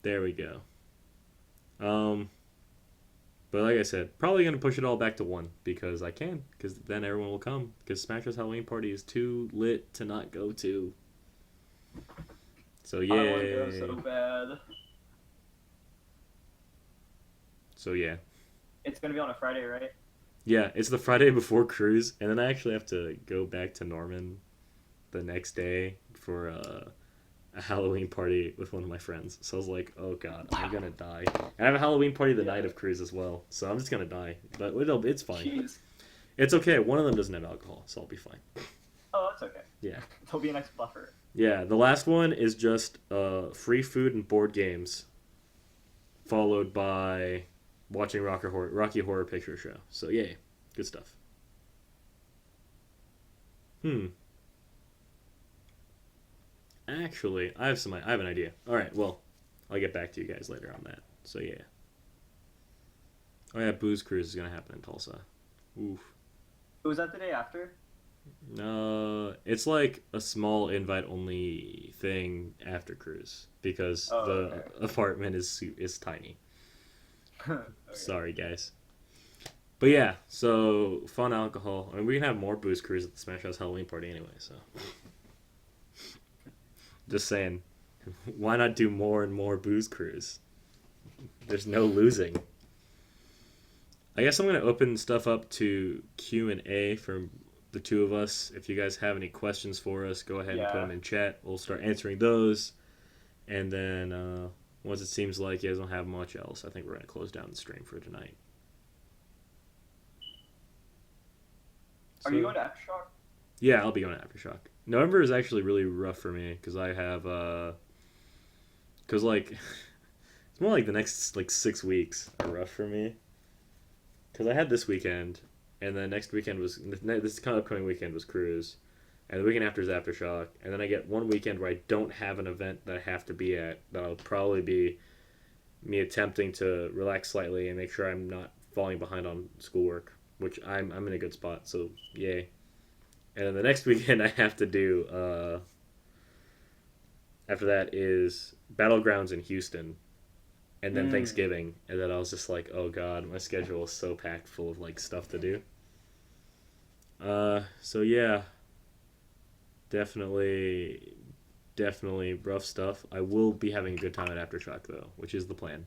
there we go. But like I said, probably gonna push it all back to one because I can, because then everyone will come. Because Smash Bros. Halloween Party is too lit to not go to. So yeah. I want to go so bad. So yeah. It's gonna be on a Friday, right? Yeah, it's the Friday before cruise, and then I actually have to go back to Norman the next day for a Halloween party with one of my friends. So I was like, oh god, I'm gonna die. And I have a Halloween party the night of cruise as well, so I'm just gonna die. But it's fine. Jeez. It's okay. One of them doesn't have alcohol, so I'll be fine. Oh, that's okay. Yeah. There'll be a nice buffer. Yeah, the last one is just free food and board games, followed by watching Rocky Horror Picture Show. So yay, good stuff. Actually, I have an idea. All right, well, I'll get back to you guys later on that. So yeah. Oh yeah, Booze Cruise is gonna happen in Tulsa. Oof. Was that the day after? It's like a small invite-only thing after cruise because the apartment is tiny. Okay. Sorry, guys. But yeah, so fun alcohol. I mean, we can have more Booze Cruise at the Smash House Halloween party anyway. So, just saying, why not do more and more Booze Cruise? There's no losing. I guess I'm gonna open stuff up to Q&A from the two of us. If you guys have any questions for us, go ahead and put them in chat. We'll start answering those, and then once it seems like you guys don't have much else, I think we're gonna close down the stream for tonight. Are you going to Aftershock? Yeah, I'll be going to Aftershock. November is actually really rough for me because I have because like it's more like the next like 6 weeks are rough for me because I had this weekend and then next weekend was this kind of upcoming weekend was cruise, and the weekend after is Aftershock, and then I get one weekend where I don't have an event that I have to be at. That'll probably be me attempting to relax slightly and make sure I'm not falling behind on schoolwork, which I'm in a good spot. So yay. And then the next weekend I have to do after that is Battlegrounds in Houston, and then Thanksgiving, and then I was just like, oh god, my schedule is so packed full of like stuff to do. So yeah, definitely rough stuff. I will be having a good time at Aftershock though, which is the plan.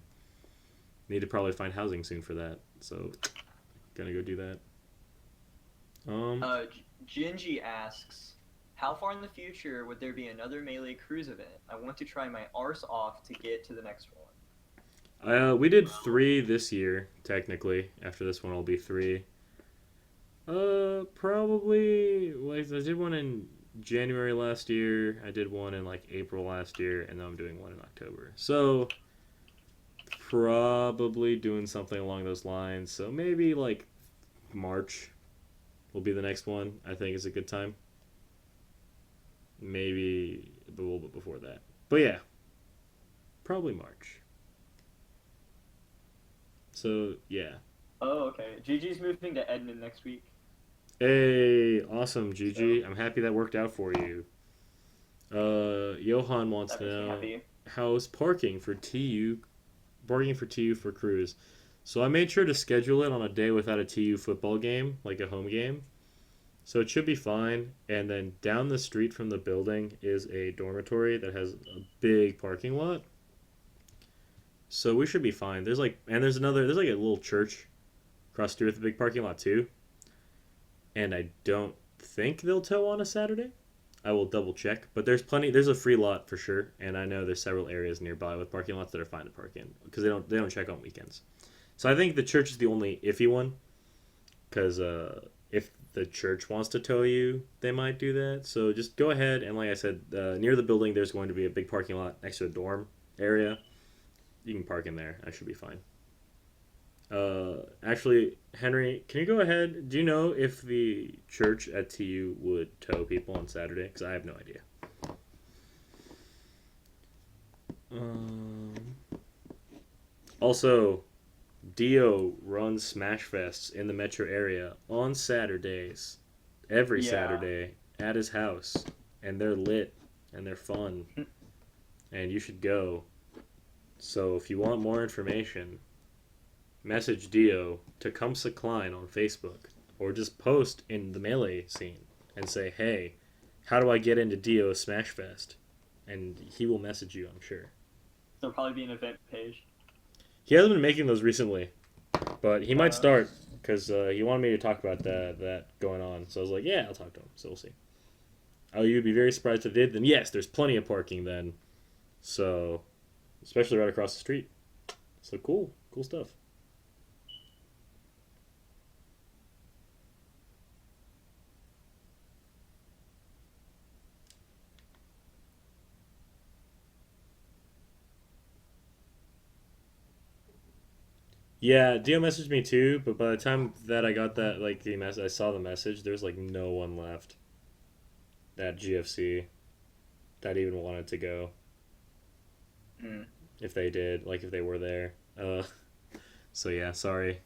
Need to probably find housing soon for that, so gonna go do that. Gingy asks, how far in the future would there be another Melee Cruise event? I want to try my arse off to get to the next one. We did 3 this year, technically. After this one, I'll be 3. Probably, like, I did one in January last year, I did one in, like, April last year, and now I'm doing one in October. So, probably doing something along those lines. So, maybe, like, March will be the next one. I think is a good time. Maybe a little bit before that. But yeah, probably March. So, yeah. Oh, okay. Gigi's moving to Edmond next week. Hey, awesome, Gigi. I'm happy that worked out for you. Johan wants to know, how's parking for TU for cruise? So I made sure to schedule it on a day without a TU football game, like a home game. So it should be fine. And then down the street from the building is a dormitory that has a big parking lot. So we should be fine. There's like a little church across the street with a big parking lot too. And I don't think they'll tow on a Saturday. I will double check, but there's a free lot for sure, and I know there's several areas nearby with parking lots that are fine to park in because they don't check on weekends. So I think the church is the only iffy one because if the church wants to tow you, they might do that. So just go ahead and like I said, near the building there's going to be a big parking lot next to a dorm area. You can park in there. I should be fine. Actually, Henry, can you go ahead? Do you know if the church at TU would tow people on Saturday? Because I have no idea. Um, Also, Dio runs Smash Fests in the metro area on Saturdays, every Yeah. Saturday at his house, and they're lit and they're fun, and you should go. So if you want more information, message Dio Tecumseh Klein on Facebook, or just post in the Melee scene and say, "Hey, how do I get into Dio Smash Fest?" And he will message you, I'm sure. There'll probably be an event page. He hasn't been making those recently, but he might Uh, start because he wanted me to talk about that going on. So I was like, "Yeah, I'll talk to him." So we'll see. Oh, you'd be very surprised if it did. Then yes, there's plenty of parking then. So, especially right across the street. So cool stuff. Yeah, Dio messaged me too, but by the time that I got that, like I saw the message, there's like no one left at GFC that even wanted to go. Mm. If they did, like if they were there. So yeah, sorry,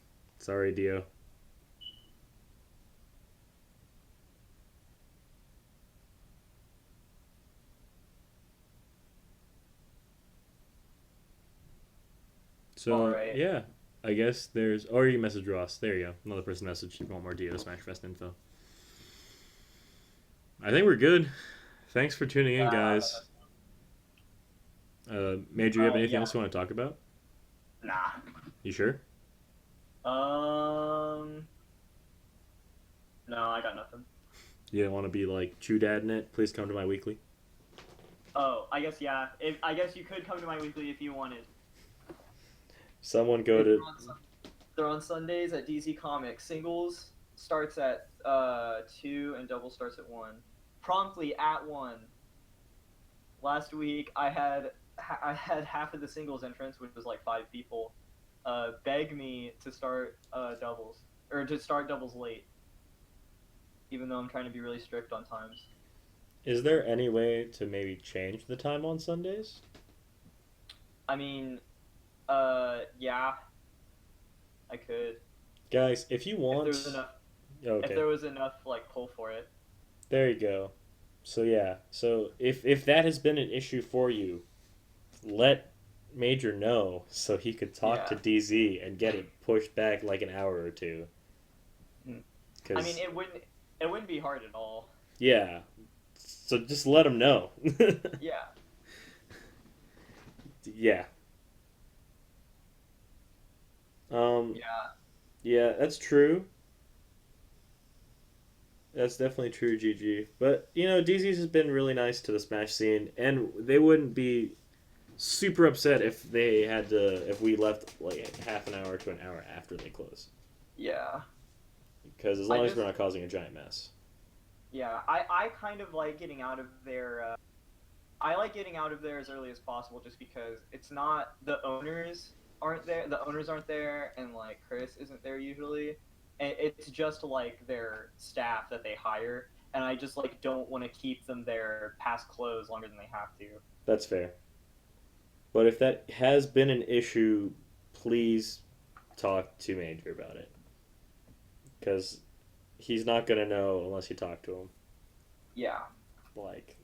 Dio. So Alright. yeah, I guess there's. Or you message Ross. There you go. Another person messaged. You want more Dio Smash Fest info? I think we're good. Thanks for tuning in, guys. Major, you have anything Yeah. else you want to talk about? Nah. You sure? Um. No, I got nothing. You don't want to be like Chew Dad in it? Please come to my weekly. Oh, I guess yeah. I guess you could come to my weekly if you wanted. Someone go to. They're on Sundays at DZ Comics. Singles starts at 2 and double starts at 1. Promptly at 1. Last week I had half of the singles entrance, which was like 5 people, beg me to start doubles or to start doubles late, even though I'm trying to be really strict on times. Is there any way to maybe change the time on Sundays? I mean, yeah, I could Guys, if you If want. there was enough, if Okay. there was enough like pull for it. There you go. So yeah, so if that has been an issue for you, let Major know so he could talk to Yeah. DZ and get it pushed back like an hour or two. I Cause mean, it wouldn't be hard at all. yeah, so just let him know. Yeah. Yeah. Yeah. Yeah, that's true. That's definitely true, GG. But you know, DZ's has been really nice to the Smash scene, and they wouldn't be super upset if if we left like half an hour to an hour after they close. Yeah. Because as I long as just- we're not causing a giant mess. Yeah, I kind of like getting out of there. I like getting out of there as early as possible, just because it's not the owners aren't there. The owners aren't there, and like Chris isn't there usually. And it's just like their staff that they hire, and I just like don't want to keep them there past close longer than they have to. That's fair. But if that has been an issue, please talk to Major about it. Because he's not gonna know unless you talk to him. Yeah, Like,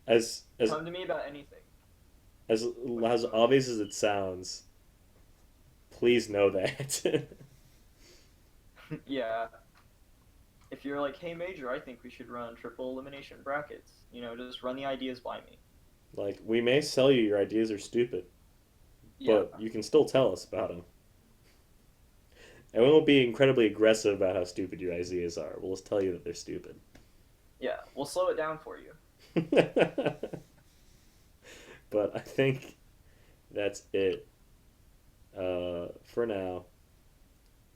as come to me about anything. as obvious as it sounds, please know that. Yeah. if you're like, hey Major, I think we should run triple elimination brackets. You know, just run the ideas by me. Like, we may sell you your ideas are stupid, Yeah. but you can still tell us about them. And we won't be incredibly aggressive about how stupid your ideas are. We'll just tell you that they're stupid. Yeah, we'll slow it down for you. But I think that's it for now.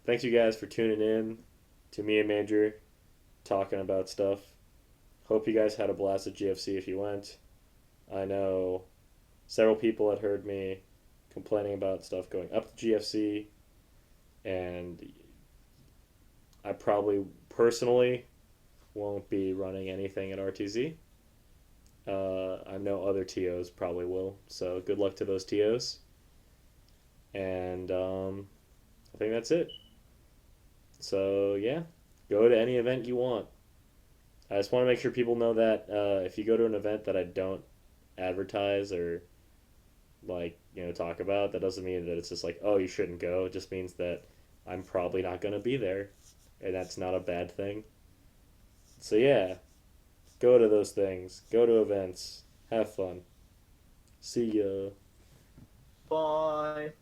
Thanks you guys for tuning in to me and Major talking about stuff. Hope you guys had a blast at GFC if you went. I know several people had heard me complaining about stuff going up to GFC, and I probably personally won't be running anything at RTZ. I know other TOs probably will, so good luck to those TOs. And I think that's it. So yeah, go to any event you want. I just want to make sure people know that if you go to an event that I don't advertise or talk about, that doesn't mean that it's just like, oh, you shouldn't go. It just means that I'm probably not going to be there, and that's not a bad thing. So yeah, go to those things, go to events, have fun. See ya. Bye.